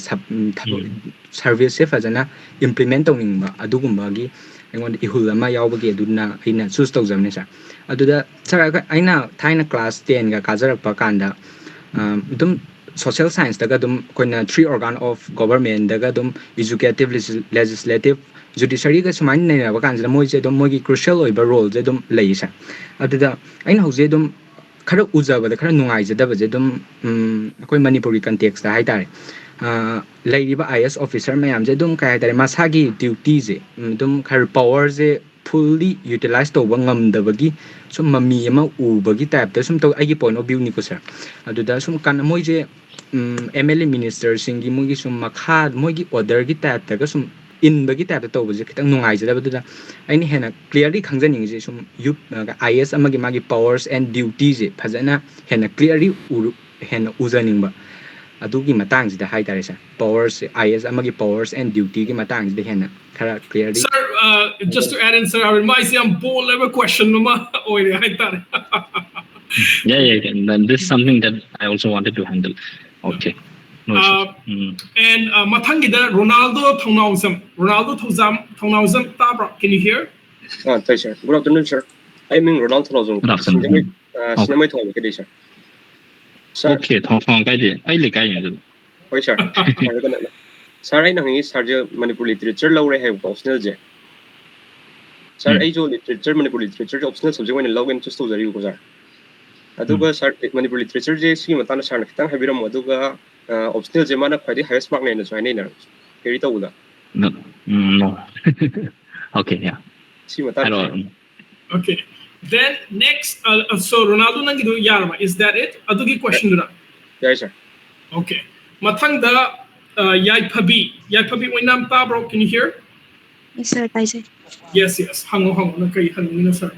service se fajana implement tawning ba adugumba gi engon ihul ama yawbagi aduna aina choose tawjabne sir aduda sir aina thaina class 10 ga kajarak pa kanda dum social science daga dum koina 3 organ of government daga dum executive legislative judiciary ga sumain nei ba kan da moi je dum mogi crucial oiba role je dum lei sa aduda aina hoje dum khara ujaba da khara nungai je da ba je dum koi manipuri context da haitare lei ba IAS officer mayam je dum kai haitare masagi duty je dum khar power je fully utilize to bangam da bagi sum mami ama u bagi type da sum to agi point of view ni ko sir aduda sum kan moi je MLA minister singi mogi sum makha mogi order gi type da sum in bagi type to buje kitang nungai je da badda aini hena clearly khangjaning je sum IAS amagi magi powers and duties je phajana hena clearly hena uzaning ba adugi matang jida haitare sir powers IAS amagi powers and duty gi matang jida hena khara clearly sir just to add in sir I remind you bold level question numa oire haitare yeah and this is something that I also wanted to handle. Okay. No and mathangida Ronaldo Thongnawzam Tabra, can you hear? Thanks, sir. Good afternoon, sir. I'm Ronaldo Thongnawzam. Good afternoon. Sinamay Thong Kadi, sir. Okay, Thong kai de ai le kai yin. Okay, sir. Sir, I nang is Sarja Manipur literature law re have optional je. Sir, I jo literature Manipur literature optional subject when log into to the you sir. Aduga sir Manipur literature je si matana sir nakitang habiram aduga optional je mana khadi highest mark na so ai na. Keri ta ula. No. Okay, yeah. Si matana. Okay. Then next so Ronaldo nangidu yarma, is that it? Adugi question dura. Yes, sir. Okay. Mathang da Yaipabi Wainam Tabro, can you hear? Yes, sir. Yes. Hango nakai hangina sir.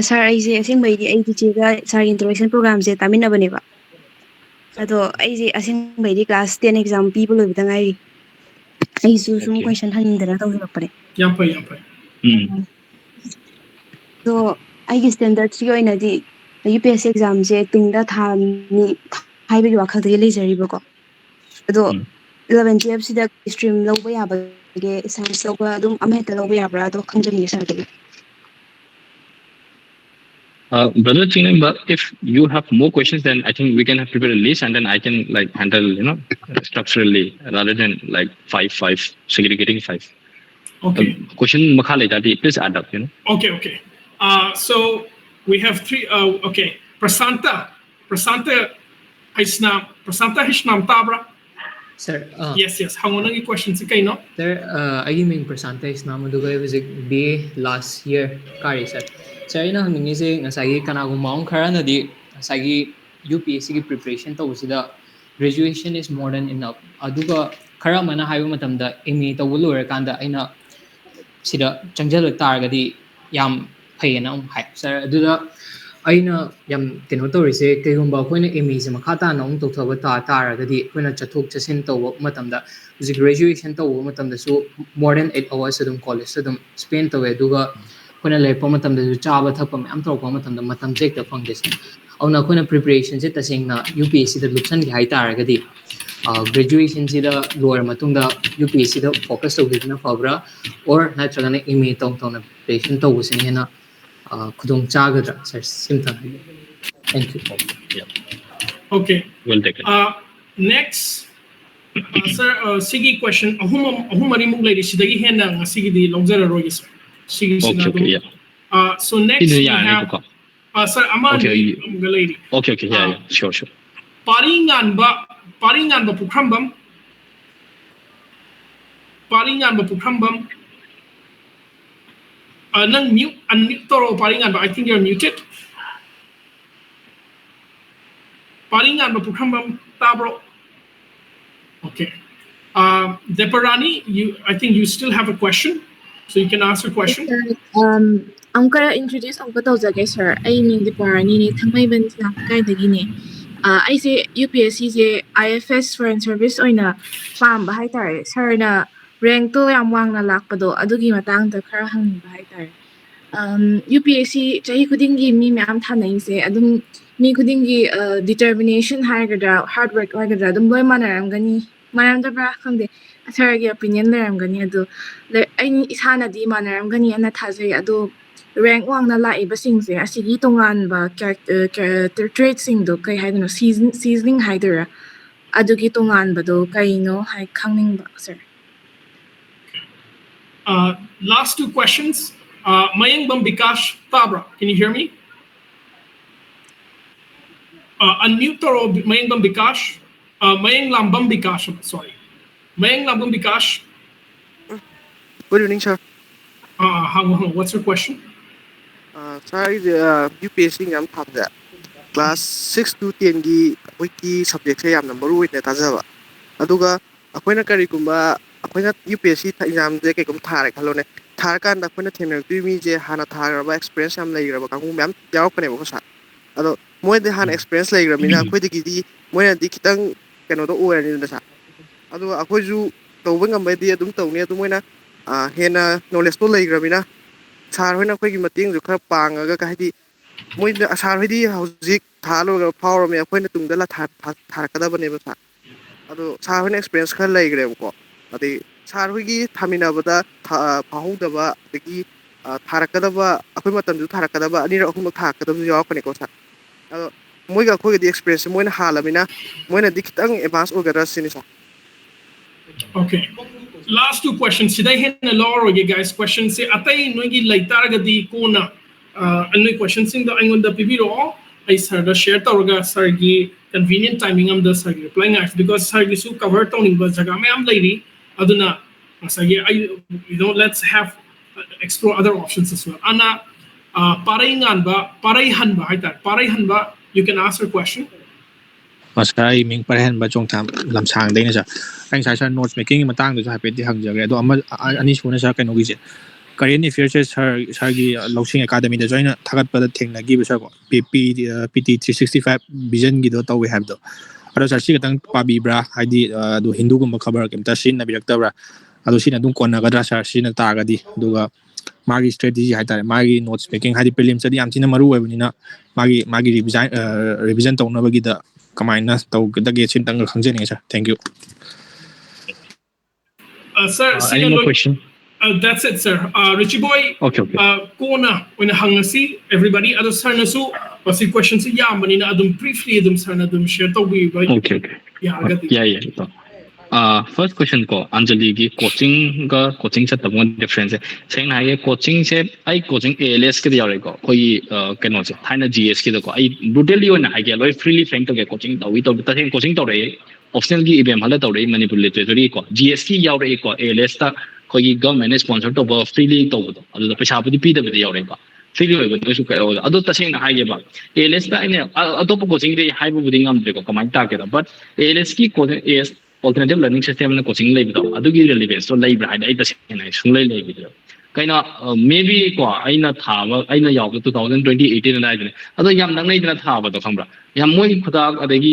Sir, I think by the ATG sir introduction program je tamina baneba. Ado I think by the class 10 exam people with an I some question hanging the rather pare. Yampai. So I guess standards go in the UPSC exam je tungda thani haibe wakha de leisure ko. Ado 11 12 sida stream low ba yaba ge science low ba dum ameta low ba yabra do khanjani sir de. Brother Chingan, but if you have more questions, then I think we can prepare a list and then I can handle, structurally rather than 5 segregating 5. Okay. Question Makhale Dadi, please add up, Okay. So we have 3. Okay. Prasanta Hishnam Tabra. Sir. Yes. Hangonang question si kayo, no? Sir, I mean Prasanta Hishnam Dugai was B last year. Kari, sir. Sir, ina hanging is ngasagi kanagong maong kara na di ngasagi UPSC preparation to usida graduation is more than enough. Aduga khara mana haibu matamda MA tawbu loirakanda aina sida changjal targadi yam phayena hai sir aduda aina yam keno torise kegumba koina MA se makhata na tawthaba taragadi koina chathok chasin tawba matamda usi graduation tawba matamda su more than 8 hours adum college adum spend tawe aduga koina lepa matamda su chaba thakpa myam tawpa matamda matam jek ta phangdes auna koina preparation se tasengna UPSC da lupsan gi hai taragadi graduation sida lower matungda UPSC da focus tawgina fabra or natragana MA tawna preparation tawbusini hena khudong chagadra sir simta thank you Okay. Well taken. Next, sir, sigi question. Ahum mari mug lady sidagi hena sigi di longzara roy sir. Sigi Okay, okay, yeah. So next we have sir Aman Okay, lady. Okay, yeah, sure. Paringan ba pukrambam. Nang unmute toro paringan ba I think you're muted. Paringan ba pukrambam tabro. Okay. Deparani, I think you still have a question, so you can ask your question. I'm gonna introduce sir. I mean Deparani ni thamai ban sa kai dagi ni. I say UPSC je IFS Foreign Service oina pam ba hai tare sir na rank to yam wang na lakpado adugi matang da khara hang ba hai tare. UPSC chahi khudingi mi myam thanai se adum mi khudingi determination haigadra hard work haigadra adum loi manaramgani manamdabra khangde sir gi opinion leramgani adu ai isana di manaramgani ana thajai adu rank wang na laiba singse asigi tongan ba character traits sing do kai haidano seasoning haidara adugi tongan ba do kai no hai khangning ba sir. Last two questions. Mayang Bam Bikash Tabra, can you hear me? Unmute Toro Mayang Bam Bikash. Mayang Lambam Bikash, sorry. Mayang Lambam Bikash. Good evening, sir. What's your question? Sorry, the UPSC yam thamda. Class 6 to 10 gi wiki subject se yam number 1 ne tajaba. Aduga akoina kari kumba akoina UPSC exam je ke kum thare khalone thar kan da akoina themnakti mi je hana tharaba experience yam leiraba kangu myam yaukane ba sa. Ado moi de hana experience leirabina akoi de gi moi na di kitang keno do oirani da sa. Ado akoi ju tawba ngam ba di adum tawni adu moi na hena knowledge to leirabina sar hoina akoi gi mating ju khara pangaga ka hadi moi asar hidi hauzik thalo power me akoi na tungda la thar kada bane ba sa. Ado sar hoina experience khara leigre ko. Adi sar hoigi thamina bada phahudaba dagi tharakada ba akoi matam ju tharakada ba ani ra ahum thakada ju yakane ko sa. Ado moi ga khoi di experience moi na halamina moi na dikitang advance ogara sini sa. Okay. Last two questions. Today hen law guys questions say atay noigi laitaragadi kona anoi questions in the angon da pibiro I sir the share tawga sir gi convenient timing am the sir replying act because sir gi su cover tawning ba jaga me am lady aduna sir gi let's have explore other options as well. Ana paraihan ba haita paraihan ba you can ask your question. Masai ming parhen ba chong tham lam sang dei na sa anh sai sa notes making matang du sa pe di hang jage do ani suna sa kanu gi je Korean affairs sar gi lousing academy da join thagat pa da thengna gi ba sa ko PT 365 vision gi do taw we have do ado sar si katang pa bi bra haidi do hindu gum khabar kem ta sin na birak ta bra ado sin adum konna ga da sar sin ta ga di duga magi strategy hai ta magi notes making haidi prelims adi am tin maru we ni na magi revision taw na ba gi da kamaina taw da ge sin tang khang je sir thank you. Sir, any more question? That's it, sir. Richie boy, okay. Kona when hangasi everybody other sir na su pasi questions ya manina adum briefly adum sir na adum share to we okay. Yeah. First question ko Anjali gi coaching sa tabon difference seng na ye coaching se ai coaching ALS ke yare ko koi keno se thaina GS ke ko ai brutally ona ai ge loi freely frank to ge coaching to we to ta seng coaching to re optional gi event hala to re manipur literature ko GS ki yare ko ALS ta koi government sponsor to freely to adu da paisa budi pi da yare ko ꯁꯤꯒꯤ ꯑꯣꯏꯕ ꯅꯣꯏꯁꯨ ꯀꯩ ꯑꯗꯣ ꯇꯁꯦꯡꯅ ꯍꯥꯏꯒꯦꯕ ALSꯇ ꯑꯩꯅ ꯑꯇꯣꯞꯄ ꯀꯣꯆꯤꯡꯗꯤ ꯍꯥꯏꯕꯕꯨꯗꯤ ꯉꯝꯗ꯭ꯔꯦꯀꯣ ꯀꯃꯥꯏꯅ ꯇꯥꯛꯀꯦꯗ but ALSꯀꯤ AS alternative learning system na coaching leibdo adugi relevance to leibra haida ai tasena sunglai leibidro kaina maybe ko aina thaba aina yawga 2018 na idne ado yam nangnai dina thaba do khambra yam moi khuda adagi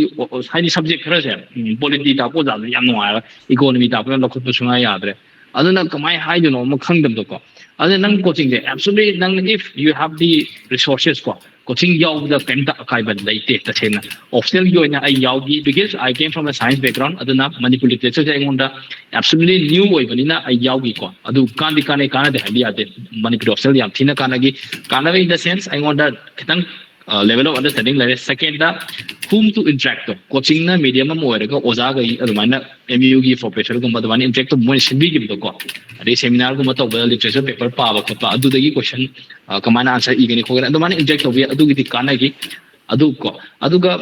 haidi subject khara se polity ta ko ja yam no ara economy ta ko lokhut bu sunga yadre aduna kamai haidu no ma khangdam do ko adu nang coaching de absolutely nang if you have the resources ko coaching yawda kenta kaiban leite tasena optional yoina ai yawgi because I came from a science background aduna manipur literature je ngonda absolutely new oibanina ai yawgi ko adu kandi kane kana de idea de manipur optional yam thina kana gi kana in the sense I ngonda kitang level of understanding like second da whom to interact to coaching na medium ma moira ko oja ga adumana MU gi professor ko madwani interact to mo shindi gi to ko ade seminar ko mato literature paper pa ba ko adu dagi question kamana answer igani ko adumana interact to adu gi kana gi adu ko aduga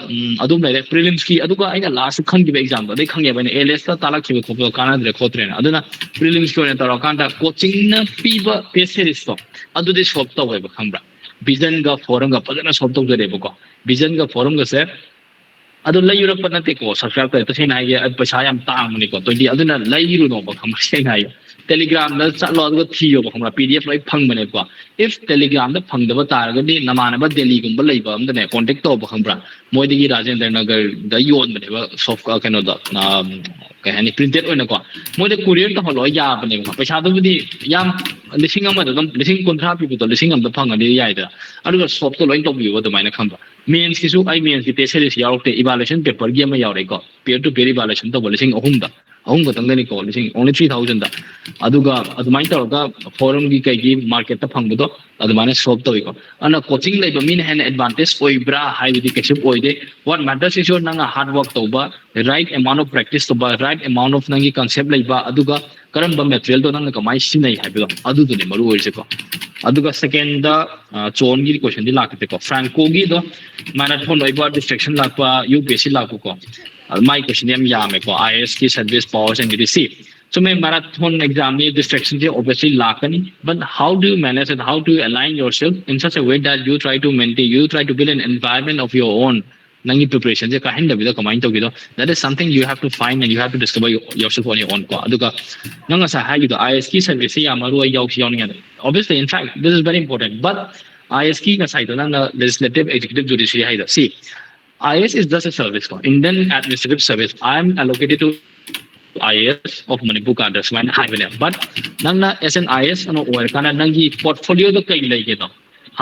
adum le prelims ki aduga aina last khan gi exam do de khangye bane ALS ta talak chi ko kana de khotre na aduna prelims ko na taro kanda coaching na piba test series to adu de shop to ba khambra vision ga forum ga pajana shop to de ko vision ga forum ga se adu lai yura pa nate ko subscribe ta sai na ye paisa yam tang ni ko 20 aduna lai ru no ba khambra sai na ye telegram da chatlo adu thiyo ba khambra PDF lai phang bane ko if telegram da phang da ba tar ga ni namana ba delhi gum ba lai ba am da ne contact to ba khambra moi digi rajendra nagar da yon bane ba soft ka kano da kai hani printed oina ko moi da courier ta holo ya bane ko paisa da budi yam lising ama da lising kontra pi to lising am da phang ani ya ida adu shop to loin to bi wa da mai na khambra mains ki su ai mains ki test series yaukte evaluation paper gi ama yaure ko peer to peer evaluation to lising ahum da ahum ko tangani ko lising only 3000 da aduga adumai to ga forum gi kai gi market ta phang do adumane shop to ko ana coaching lai ba min hen advantage oi bra hai di kesip oi de what matters is your nanga hard work to ba right amount of practice to ba right amount of nangi concept lai ba aduga karam ba material to nanga kamai sinai hai ba adu du ne maru oi se ko aduga second da chon gi question di lakte ko franco gi do marathon oi ba distraction lakpa UPSC lakko ko my question yam yame ko IAS ki service powers and receive so my marathon exam ni distraction je obviously lakani but how do you manage and how do you align yourself in such a way that you try to maintain you try to build an environment of your own nangi preparation je kahin da bido comment to gido that is something you have to find and you have to discover yourself on your own ko aduga nanga sa ha gido IAS ki service ya maru ai yaw yaw ni obviously in fact this is very important but IAS ki ka side nanga legislative executive judiciary haida see IAS is just a service ko Indian administrative service I am allocated to IAS of Manipur cadres when high level but nangna as an IAS ano or kana nangi portfolio do kai lai ke do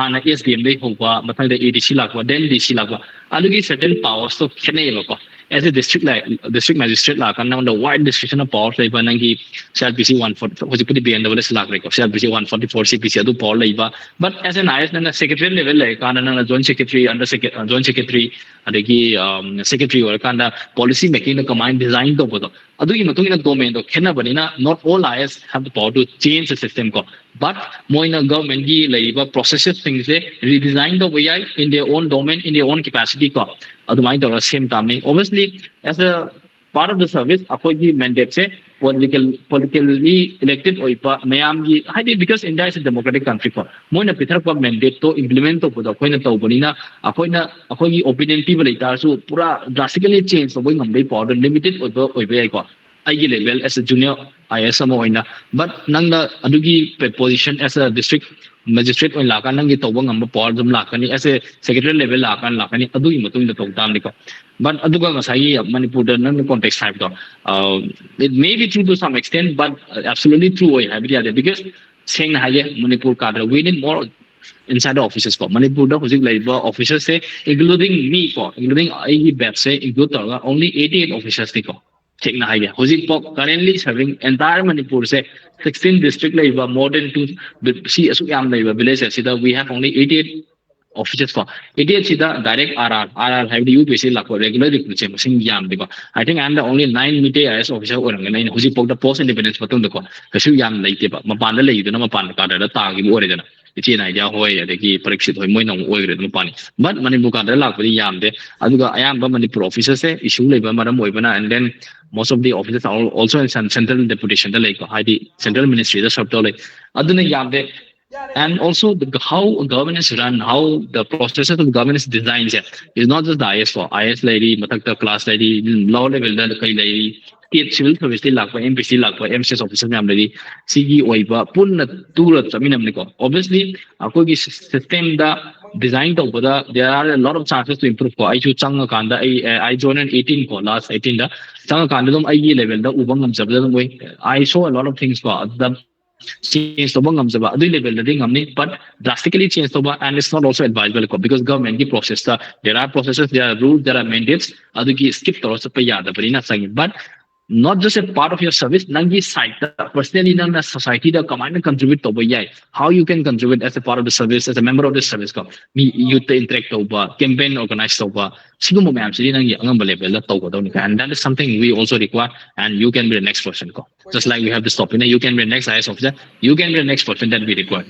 hana SDM dei hoba mathang de ADC lakwa then DC lakwa alugi certain powers to khene ko as a district magistrate la kana the wide distribution of powers lai ba nangi CPC 140 hoji pudi BNWS lak ko CPC 144 CPC adu power lai ba but as an IAS nanga secretary level lai kana nanga joint secretary under secretary joint secretary adagi secretary or kana policy making the command design to bodo adugi matung ina domain do khena banina not all IAS have the power to change the system ko but moina government gi laiba processes things they redesign the way in their own domain in their own capacity ko adumai to same time obviously as a part of the service akogi mandate se politically elected oipa mayam gi haidi because India is a democratic country ko moina pithar ko mandate to implement to bodo koina to bonina akogi opinion people ita su pura drastically change so boy ngambai power limited oiba ko aigi level as a junior IAS mo oina but nangna adugi position as a district magistrate oin lakan nangi tawba ngamba power dum lakani as a secretary level lakani adugi matung da tawtam ni ko but aduga ngasai Manipur da nang context type do it may be true to some extent but absolutely true oi habia because saying haye Manipur cadre we need more inside the offices ko Manipur da hojik labor officers say including me ko including ai batch say include only 88 officers ni ko check na idea hojik po currently serving entire Manipur say 16 district labor more than 2 see asu yam labor village sida we have only 88 officers ko 88 sida direct RR have the UPSC lakko regular recruitment masing yam diba I think I am the only 9 mite IAS officer oranga na hojik po the post independence patung ko kasu yam laite ba mapan la leiduna mapan ka da ta gi ore dana ichi na idea hoy adegi parikshit hoy moi nong oigre dum pani but Manipur ka da lakpadi yam de aduga ayam ba Manipur officers se issue labor maram oibana and then most of the officers are also in central deputation the like the central ministry the sub to like aduna yam de and also how government is run, how the processes of government is designed is not just the IS for IS lady, matak class lady, low level lady, state civil service lakpa, MPC lakpa, MCS officer lady, CE oiba, punna tura chaminamniko. Obviously, ako system da design to there are a lot of chances to improve. I choose changa kanda. I joined in 18 ko last 18 da. Changa kanda dum I level da ubangam sabda way. I saw a lot of things ko the change to bangam sabda adu level da ding amni but drastically change to and it's not also advisable ko because government ki process da there are processes, there are rules, there are mandates adu ki skip to sa pa yada barina sangi but not just a part of your service nangi side personally nang na society da command contribute to yai how you can contribute as a part of the service as a member of the service ko me youth interact to campaign organize to sigumo ma'am sili nang ang level la to ko and that is something we also require and you can be the next person ko just like we have this topic you can be the next IAS officer you can be the next person that we require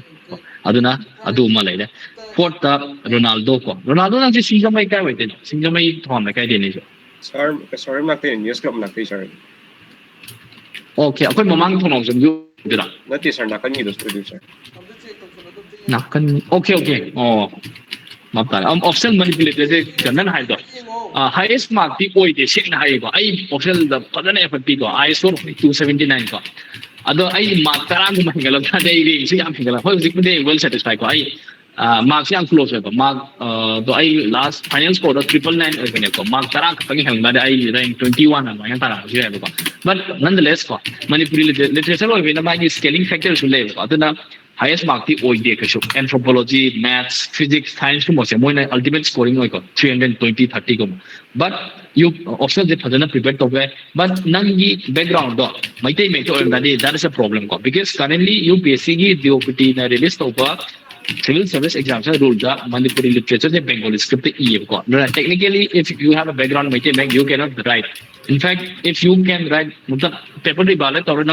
aduna adu malai fourth Ronaldo nang si singamay kai wait singamay thom kai din ni Sir, natin news club natin sir. Okay, ako mamang thong jom yu dira. Nati sir nakan ni dos producer. Nakan. Okay. Oh. Mapta. Official manipulate je kanan hai do. Highest mark ti oi de sing na hai ko. Ai official da padana FP ko. ISO 279 ko. Ado ai mark tarang ko mahingala ta dei ri si am hingala. Ho zik de well satisfied ko. Ai marks yang close ko. Mark do ai last final score 999 ko. Mark tarang pagi hangda ai rank 21 an yang tarang si ko. But nonetheless ko manipulate literature ko na mai scaling factor su le ko. Aduna highest mark ti oi de ka shu anthropology, maths, physics, science ko mo se moi na ultimate scoring oi ko 320 30 ko. But you also the phadana prepared to but nangi background do mai tai me to that is a problem ko because currently UPSC gi DOPT na release to civil service exams rule the Manipuri literature the Bengali script ko. Technically if you have a background you cannot write. In fact, if you can write paper ballot or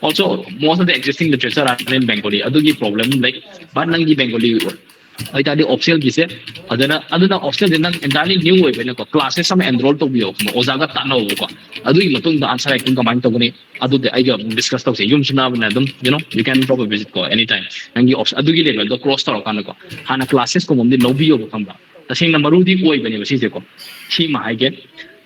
also most of the existing literature are in Bengali. Adu problem like but nangi Bengali I tadi optional gise adana optional din nang entirely new way ko classes some enroll to bio ozaga tanaw ko adu matung da answer kung kamay to gani adu de ay discuss to say yum suna na dum you can probably visit ko anytime nangi option adu gi level do cross to kan ko hana classes ko mom din no bio ko kamba tasing na marudi ko bani ba si ko si ma ay get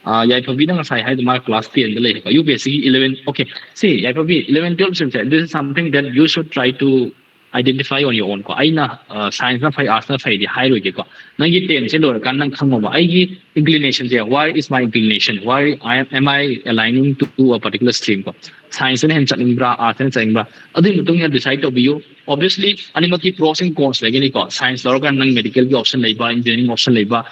yai pabi na sai hai ma class 10 de le ko UPSC 11 okay see yai pabi 11 12 this is something that you should try to identify on your own ko ai na science na phai arts na phai di high ro ge ko nang gi 10 se lor kan nang khang ba ai gi inclination je why is my inclination why am I aligning to a particular stream ko science ne hen chaning bra arts ne chaning bra adu mutung ya decide to be you obviously animaki pros and cons lagi ni ko science lor kan nang medical gi option lei ba engineering option lei ba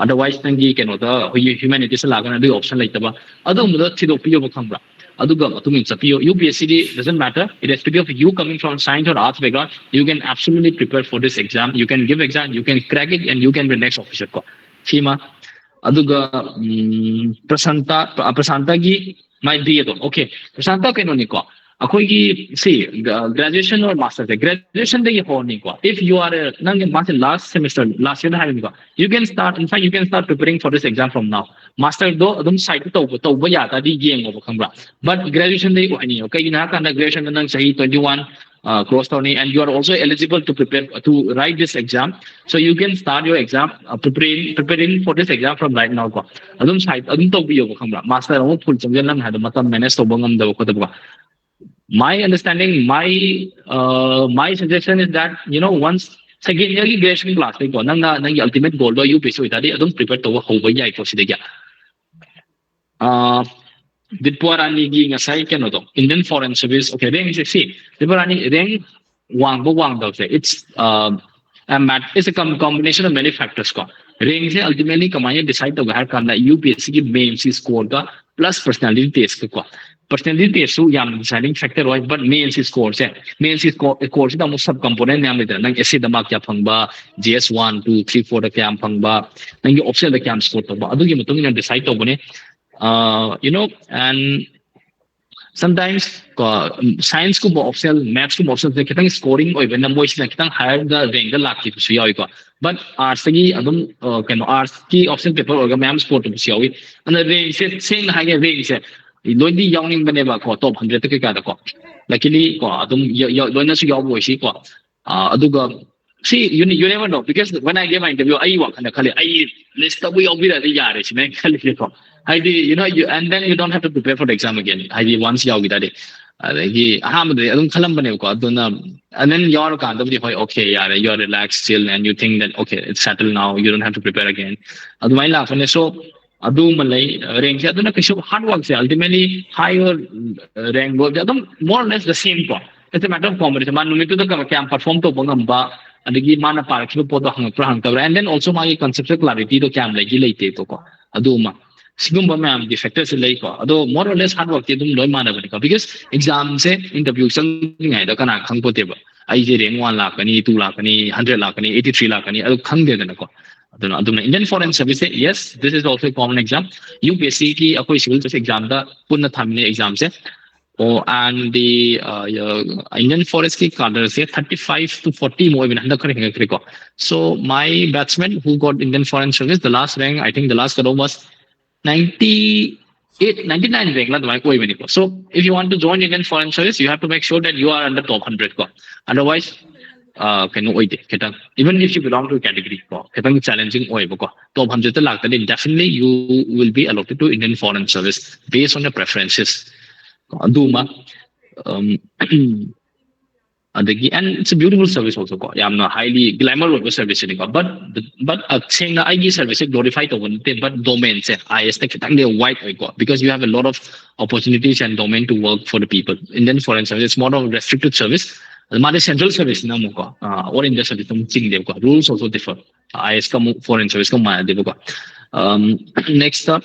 otherwise nang gi keno da humanities la kan adu option lei ta ba adu mu da thido pi yo khang bra aduga matung in sapio UPSC doesn't matter it has to be of you coming from science or arts background you can absolutely prepare for this exam you can give exam you can crack it and you can be next officer ko sima aduga prasanta gi might be it okay prasanta keno ni ko akoi gi see graduation or master graduation de ho ni ko if you are nang master last semester last year having ko you can start in fact you can start preparing for this exam from now master do adum side to ba ya ta di geng over khambra but graduation day ko ani okay na kan graduation nang sahi 21 cross tony and you are also eligible to prepare to write this exam so you can start your exam preparing for this exam from right now ko adum side adum to bi yo khambra master mo full champion nang ha matam manage to bangam da ko da my understanding my suggestion is that once second year ki graduation class ko nang ultimate goal do UPSC itadi adum prepare to ho ba yai ko sidega Dipwarani gi ngasai keno to Indian Foreign Service okay rank is see Dipwarani rank wang do say it's it's a combination of many factors ko rank se ultimately kamaya decide to har karna UPSC ki main score ka plus personality test ko personality test su yam deciding factor right but main score se main score se da mo sub component yam le nang essay da mark ya phangba GS 1 2 3 4 da kyam phangba nang gi option da kyam score to ba adu gi mutung na decide to bone and sometimes science ko optional maths ko optional se kitang scoring oi ben mo is na kitang higher the rank da lak ki su yoi ko but arts gi adum arts ki option paper or ma'am score to su yoi and the rank se sing high rank se loydi yawning baneba ko top 100 ke ka da ko luckily ko adum loina su yaw boy si ko aduga see you never know because when I gave my interview I wa kana khale I list tabu yaw bi da yare si men khale ko haidi you and then you don't have to prepare for the exam again haidi once yaw bi da de adagi ahamade adum khalam bane ko aduna and then your kind of okay yeah you are relaxed still and you think that okay it's settled now you don't have to prepare again adumai la fane so adu malai rank aduna kishu hard work se ultimately higher rank go adum more or less the same ko it's a matter of competition man numitu to kam perform to bangam ba adagi mana parakhiba podo hang tabra and then also my conceptual clarity to kam lagi leite to ko aduma sigumba ma'am the factors like ko ado more or less hard work ti dum loi mana bani ko because exam se interview sang ngai da kana khang pote ba ai je rank 1 lakani 2 lakani 100 lakani 83 lakani ado khang de da ko aduna Indian Foreign Service yes this is also a common exam UPSC ki akoi civil service exam da punna thamne exam se and the Indian Forest ki cadre se 35 to 40 more even handa kare henge ko so my batsman who got Indian Foreign Service the last rank I think the last cutoff was 98 99 rank la dwai koi bani ko so if you want to join Indian Foreign Service you have to make sure that you are under top 100 ko otherwise can oide ketang even if you belong to a category ko ketang challenging oi ko top 100 ta lagta then definitely you will be allotted to Indian Foreign Service based on your preferences aduma adagi and it's a beautiful service also ko yamna highly glamour of service ni ko but saying na ig service glorify to one but domain se IAS ta kitang de wide ko because you have a lot of opportunities and domain to work for the people Indian Foreign Service is more of a restricted service the central service na mo ko or in the service tum ching de ko rules also differ IAS ka Foreign Service ka ma de ko next up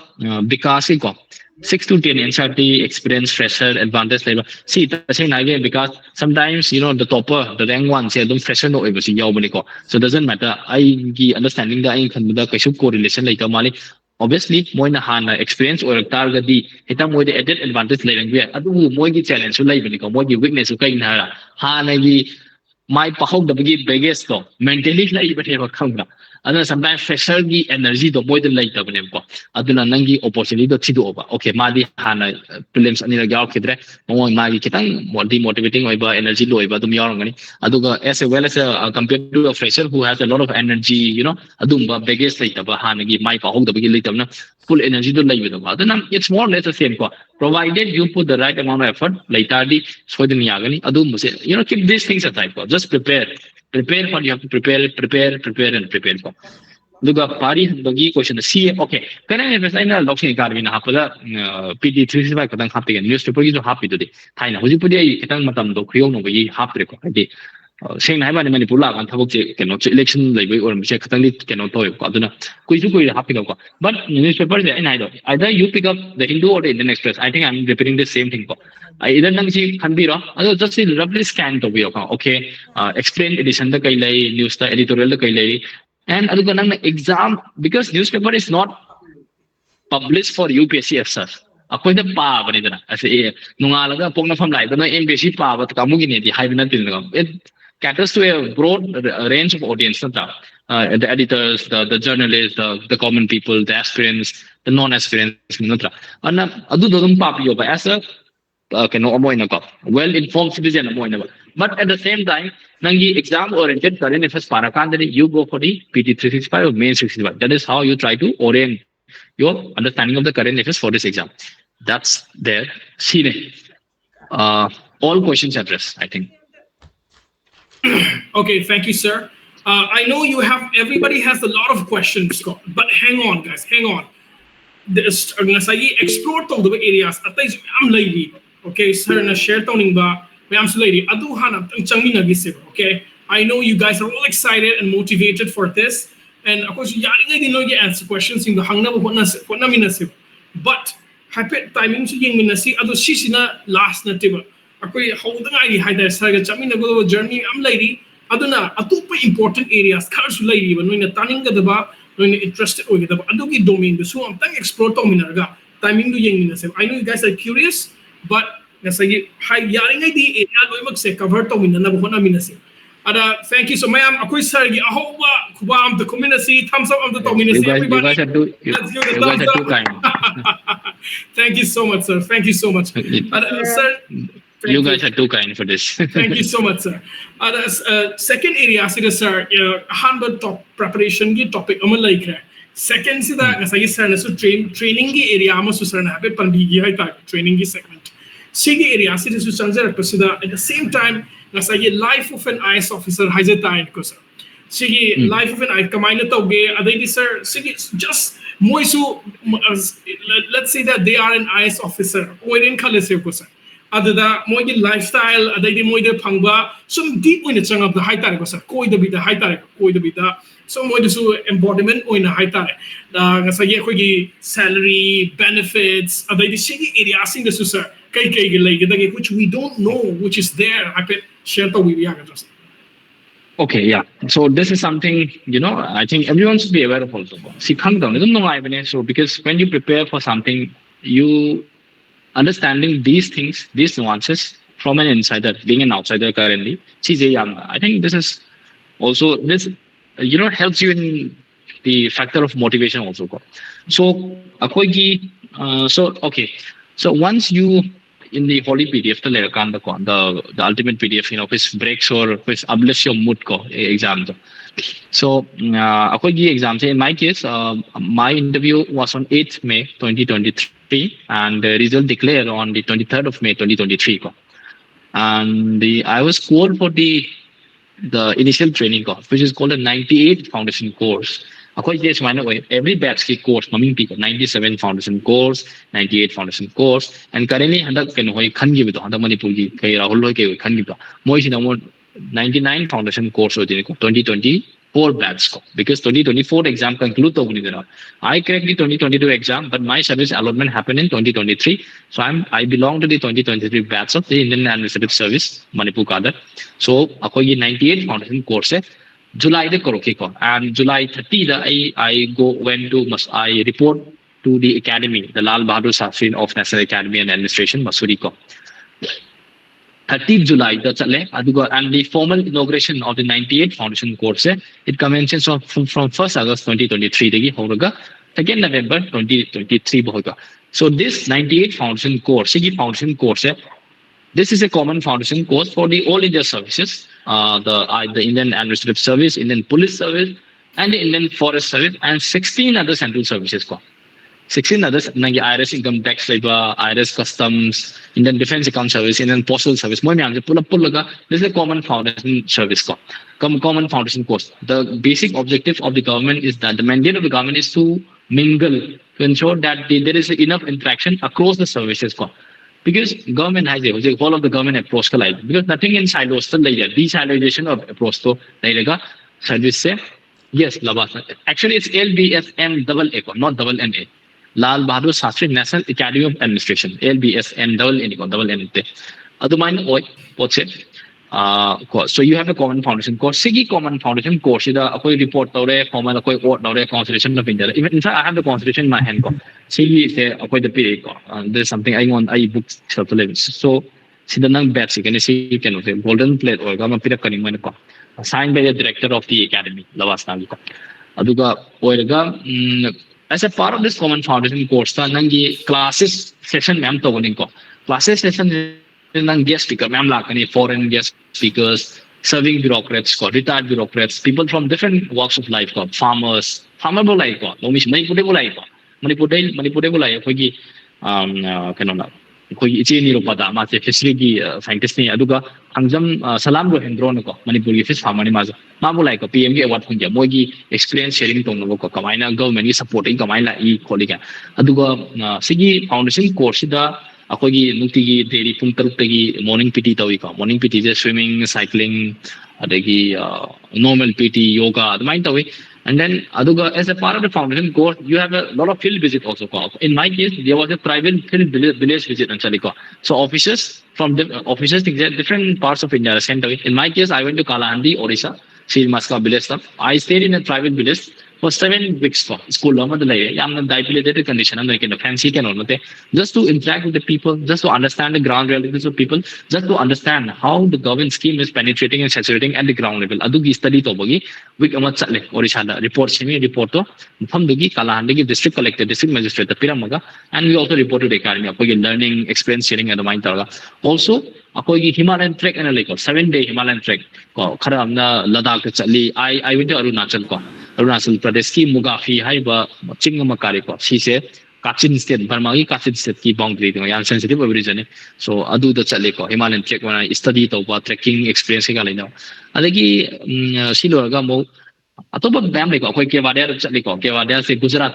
because ko 6 to 10 NCRT experience fresher advantage level see that's again because sometimes the topper the rank one say don't fresher no able yaw bani ko so it doesn't matter I understanding da I kan da kaishu correlation like mali obviously moina hana experience or target di hita moi the added advantage level bi adu moi gi challenge lai bani ko moi gi weakness kai na hana gi my pahog da bagi biggest to mentally lai bani ba khanga aduna sometimes fresher gi energy do moi the lai ta bani ko aduna nangi opportunity do chidu over okay madi hana prelims ani yaw khidre mo magi kitang motivating oi ba energy lo oi ba dum yaw ngani aduga as well as compared to a fresher who has a lot of energy adum ba biggest lai ta ba hana gi my pahog da bagi lai ta na full energy do lai ba aduna it's more or less the same ko provided you put the right amount of effort later di so din yagani adum se keep these things aside ko just prepare what you have to prepare and prepare for duga pari bagi question see okay kana ne sai na loction academy na hapada PD 365 kadang happy newspaper gi jo happy today thaina hoji pudi ai kitang matam do khriyo no gi happre ko adi seng nai ba ni manipur la kan thabok che election lai bai or mi che khatang ni toy ko aduna kui happy ko but newspaper je ai do either you pick up the Hindu or the Indian Express I think I'm repeating the same thing ko either nang si khan bi ro ado just roughly scan to bi ko okay explain edition da kai lai news da editorial da kai lai and aduga nang exam because newspaper is not published for UPSC officers akoy da pa bani da ase nungala da pokna pham lai da MPSC pa ba ta mu gi ne di hai bina tin da it caters to a broad range of audience the editors the journalists the common people the aspirants the non aspirants natra anna adu dodum pa pi ba as a amoy na ko well informed citizen amoy na but at the same time nangi exam oriented current affairs para kan you go for the PT 365 or main 365 that is how you try to orient your understanding of the current affairs for this exam that's there Shri all questions addressed I think Okay, thank you, sir. I know everybody has a lot of questions, but hang on, guys, hang on. Explore the areas. I'm lady. Okay, sir, na share toning ba. I'm lady. Adu hana changina gisib. Okay, I know you guys are all excited and motivated for this, and of course, yaring ay dino ye answer questions in the hangna ba na minasib. But happy timing so yung minasi adu sisina last na tiba. Ako'y hawdang ay hide sa chami na go journey am lady aduna atupa important areas karsu lady ba noy na taning ga ba noy na interested o ga ba adu gi domain so am tang explore to minarga timing do yeng minase I know you guys are curious but nasa hi yaring ay di area loy mag se cover to minana ba na minase Thank you so much. Akoy sir gi ahoba kuba am the community thumbs up of the community. You guys are too. You guys are too kind. Thank you so much, sir. Thank you so much, sir. You guys are too kind for this. Thank you so much, sir. Second area, sir, handle top preparation ki topic amal like hai. Second, sida ngasai sir nasu training ki area amasu sir na hape pandigi hai ta training ki segment. Sigi area sida su sanjar pasida at the same time ngasai life of an IAS officer hai jeta ko sir. Sigi life of an IAS kamaina tauge adai sir sigi just moisu let's say that they are an IAS officer or in kalase ko sir. Adada moigi lifestyle adai moide phangba some deep in the of the high tariq sir koi the bita high tariq koi the bita so moide su embodiment in a high tariq da ngasai ko gi salary benefits adai sigi area sing the sir kai like which we don't know which is there I can share to with you. Okay, yeah. So this is something, I think everyone should be aware of also. So because when you prepare for something, you understanding these things, these nuances from an insider, being an outsider currently. I think this is also, this, helps you in the factor of motivation also. So, okay. So once you, in the holy PDF, the ultimate PDF, which breaks or which uplifts your mood exam. So, exam. In my case, my interview was on 8th May 2023, and the result declared on the 23rd of May 2023. And I was scored for the initial training course, which is called a 98 foundation course. Every batch course, 97 foundation course, 98 foundation course, and currently 99 foundation course 2024 batch because 2024 exam conclude. I cracked the 2022 exam, but my service allotment happened in 2023. So I belong to the 2023 batch of the Indian Administrative Service, Manipur Kadar. So 98 foundation course. July the Korokiko and July 30 I report to the academy, the Lal Bahadur Shastri of National Academy and Administration, Masuriko. 30th July, and the formal inauguration of the 98 foundation course, it commences from 1st August 2023, 2nd November 2023. So this 98 foundation course, this is a common foundation course for the all India services, the Indian Administrative Service, Indian Police Service, and the Indian Forest Service, and 16 other central services. 16 others, IRS Income Tax Labor, IRS Customs, Indian Defense Account Service, Indian Postal Service. This is a common foundation service. Common foundation course. The basic objective of the government is that the mandate of the government is to mingle, to ensure that there is enough interaction across the services. Because government has a whole of the government approach because nothing in silos desilization of approach to service yes actually it's LBSN double A not double NA Lal Bahadur Shastri National Academy of Administration LBSN double N so you have a common foundation course. Sigi common foundation course is a report formal constitution of India. Even in fact, I have the constitution in my hand. Sigi is the period. There's something I want I book so Sidanang batch can golden plate or Gama Pira Kanimana signed by the director of the academy, Lavasnavika. Aduga Oirga as a part of this common foundation course, Nangi classes session ma'am to classes session guest speaker, foreign guest speakers, serving bureaucrats, retired bureaucrats, people from different walks of life, farmers, history scientist salam Manipuri fish farmer PM award experience sharing government supporting Sigi foundation course daily morning PT morning PT is swimming, cycling, normal PT, yoga, and then as a part of the foundation course, you have a lot of field visit also. In my case, there was a private field village visit in Chaliko. So officers from different parts of India. In my case, I went to Kalahandi, Odisha, Sri Maska village. I stayed in a private village for 7 weeks for school dilated condition and fancy just to interact with the people, just to understand the ground realities of people, just to understand how the government scheme is penetrating and saturating at the ground level. Adugi study to bogi week Orishada report semi report to from the Kalandigi district collector, district magistrate, the Piramaga, and we also reported academy of learning experience sharing at the mind. Also, a Himalayan trek and a lake 7-day Himalayan trek. Karamna Ladakh Chali, I went to Arunachal Pradesh ki Mugafi Haiba Chingamakari. She said Kachin State, Burmagi Kachin State ki boundary, sensitive region. So Adu the Chaleko, Himalayan trek when I studied over trekking experience. Adagi Silorga Mo. Atop dam like Kevadia Chaliko, Kevadia say Gujarat,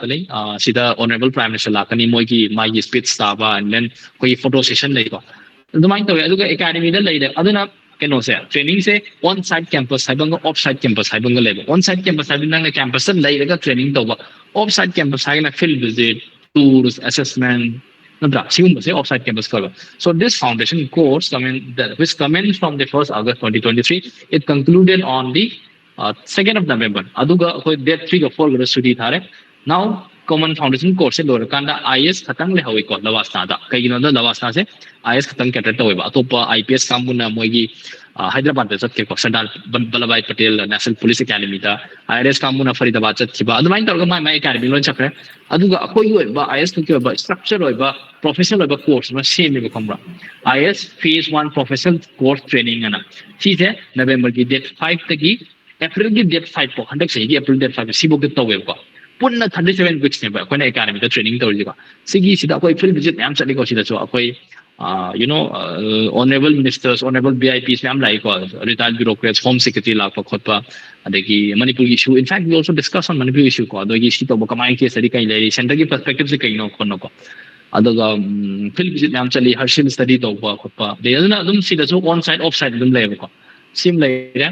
see the Honorable Prime Minister Lakani Moiki, Magi Spit Stava, and then photo session like the mind of Academy later. Other can say training say on site campus, off site campus, level. On site campus, having a campus and later training over off site campus, having a field visit, tours, assessment. Offsite campus cover. So this foundation course, which commenced from the 1st August 2023, it concluded on the 2nd of November. Aduga date 3 or 4 study thare. Now common foundation course se lorkanda IAS khatang le hawi ko lawasna da kaigino da lawasna se IAS khatang kata to ba atopa IPS kambuna moigi Hyderabad da chat ke ko Sardar Vallabhbhai Patel National Police Academy da IAS kambuna Faridabad chat thiba adumai targa my academy lo chakre aduga akoi ba IAS ke ba structure ba professional ba course ma same ba kamra IAS phase 1 professional course training ana ठीक है November की date 5 तक की April की date 5 को hundred से April date 5 सिबो के तो वेब को पुन्ना 37 weeks ने बा कोई academy का training तो होगा सिगी सीधा कोई field visit में हम चले को सीधा जो कोई honorable ministers honorable VIPs में हम लाइक को retired bureaucrats home secretary lakh को खुद पा अदेखी Manipur issue in fact we also discuss on Manipur issue को अदोगी सी तो कमाई के सरी कहीं ले center की perspective से कहीं नो को अदोगा field visit में हम चली Harshil study तो खुद पा दे ना तुम सीधा जो on site off site तुम ले को sim ले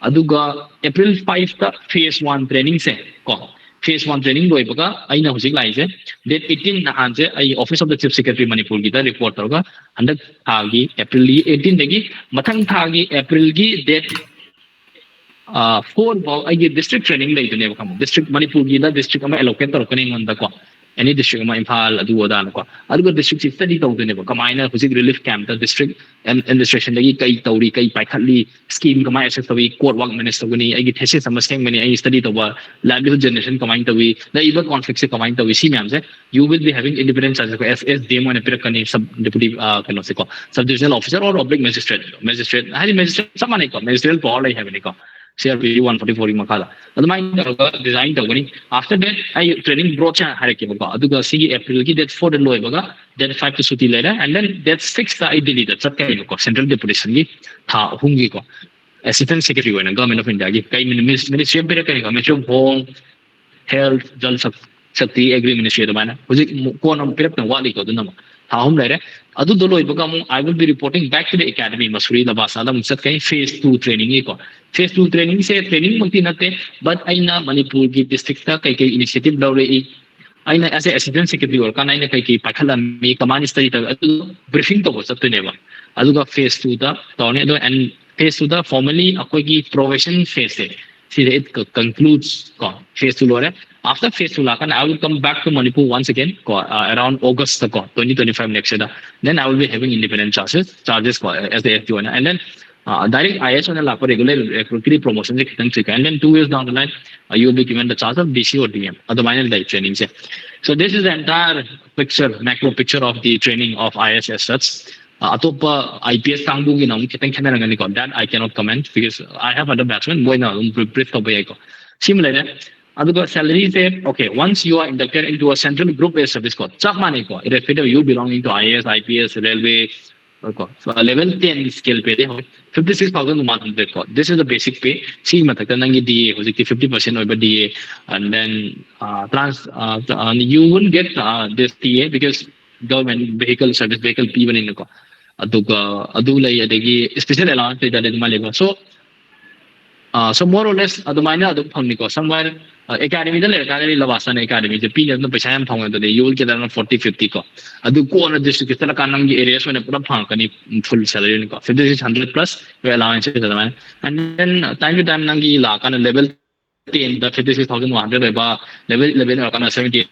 aduga April 5 ta phase 1 training se ko phase 1 training loi baga aina hojik lai se date 18 na han se ai office of the chief secretary Manipur gi da report targa handak thagi April 18 dagi mathang thagi April gi date 4 ba ai district training lai dune ba district Manipur gi da district ama allocate tarkani ngonda ko any district ama Imphal adu oda ko aduga district study tawdune ba kamaina hojik relief camp the district administration lagi kai tauri kai paikhatli scheme kamai access tawi court work minister gani ai thesis samaseng mani ai study tawa livelihood generation kamai tawi the even conflict se kamai tawi si ma'am se you will be having independent charges ko SS demo and pirakani sub deputy kano se ko sub divisional officer or public magistrate hari magistrate samane ko ministerial power ai have ni ko CRP 144 makala adumai design tawani after that I training brocha harake ba aduga si April ki date 4 loi baga date 5 to suti later and then date 6 ta I delete chat kai ko central deputation gi tha hungi ko assistant secretary hoina government of India gi kai ministry of kai ko ministry of home health jal shakti agri ministry da mana hoji ko nam pirap na wali ko dunama tha hum later adu dolo ibaga I will be reporting back to the academy Masuri da basada musat kai phase 2 training ko phase 2 training se training mungti nate but aina Manipur ki district ta kai initiative daw re aina as a assistant secretary or kana aina kai pakhala mi command study ta adu briefing to sab to neba aduga phase 2 da tawne do and phase 2 da formally akoi ki probation phase se see it concludes phase 2 lore after phase 2 lakan I will come back to Manipur once again around August 2025 next year then I will be having independent charges as the FDO and then direct IAS on the regular recruitment promotion and then 2 years down the line you will be given the charge of DC or DM or the minor life training so this is the entire picture macro picture of the training of IAS as such atopa IPS tangbugi nam kitang khanarangani ko that I cannot comment because I have other batsmen boy na brief to bay ko similarly aduga salary say okay once you are inducted into a central group based service code chak mane ko irrespective you belonging to IAS IPS railway so level 10 scale pay 56,100 ko this is the basic pay see matakta nangi DA hojik 50% over DA and then you will get this TA because government vehicle service vehicle P1 in ko aduga adu lai adegi special allowance da leba so more or less adumana adu phangni ko somewhere academy da le academy lawasana academy je pin na paisa yam phang da you will get around 40-50 ko adu ko na district tala kanam gi areas when pura phang kani full salary ni ko 5600 plus allowance da and then time to time nangi la kana level 10 the 56,100 level kana 70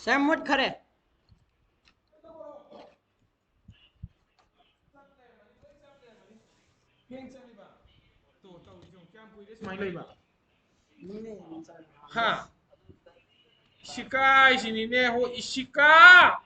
Sir mut khare. Ha. Ishika, isinine ho ishika.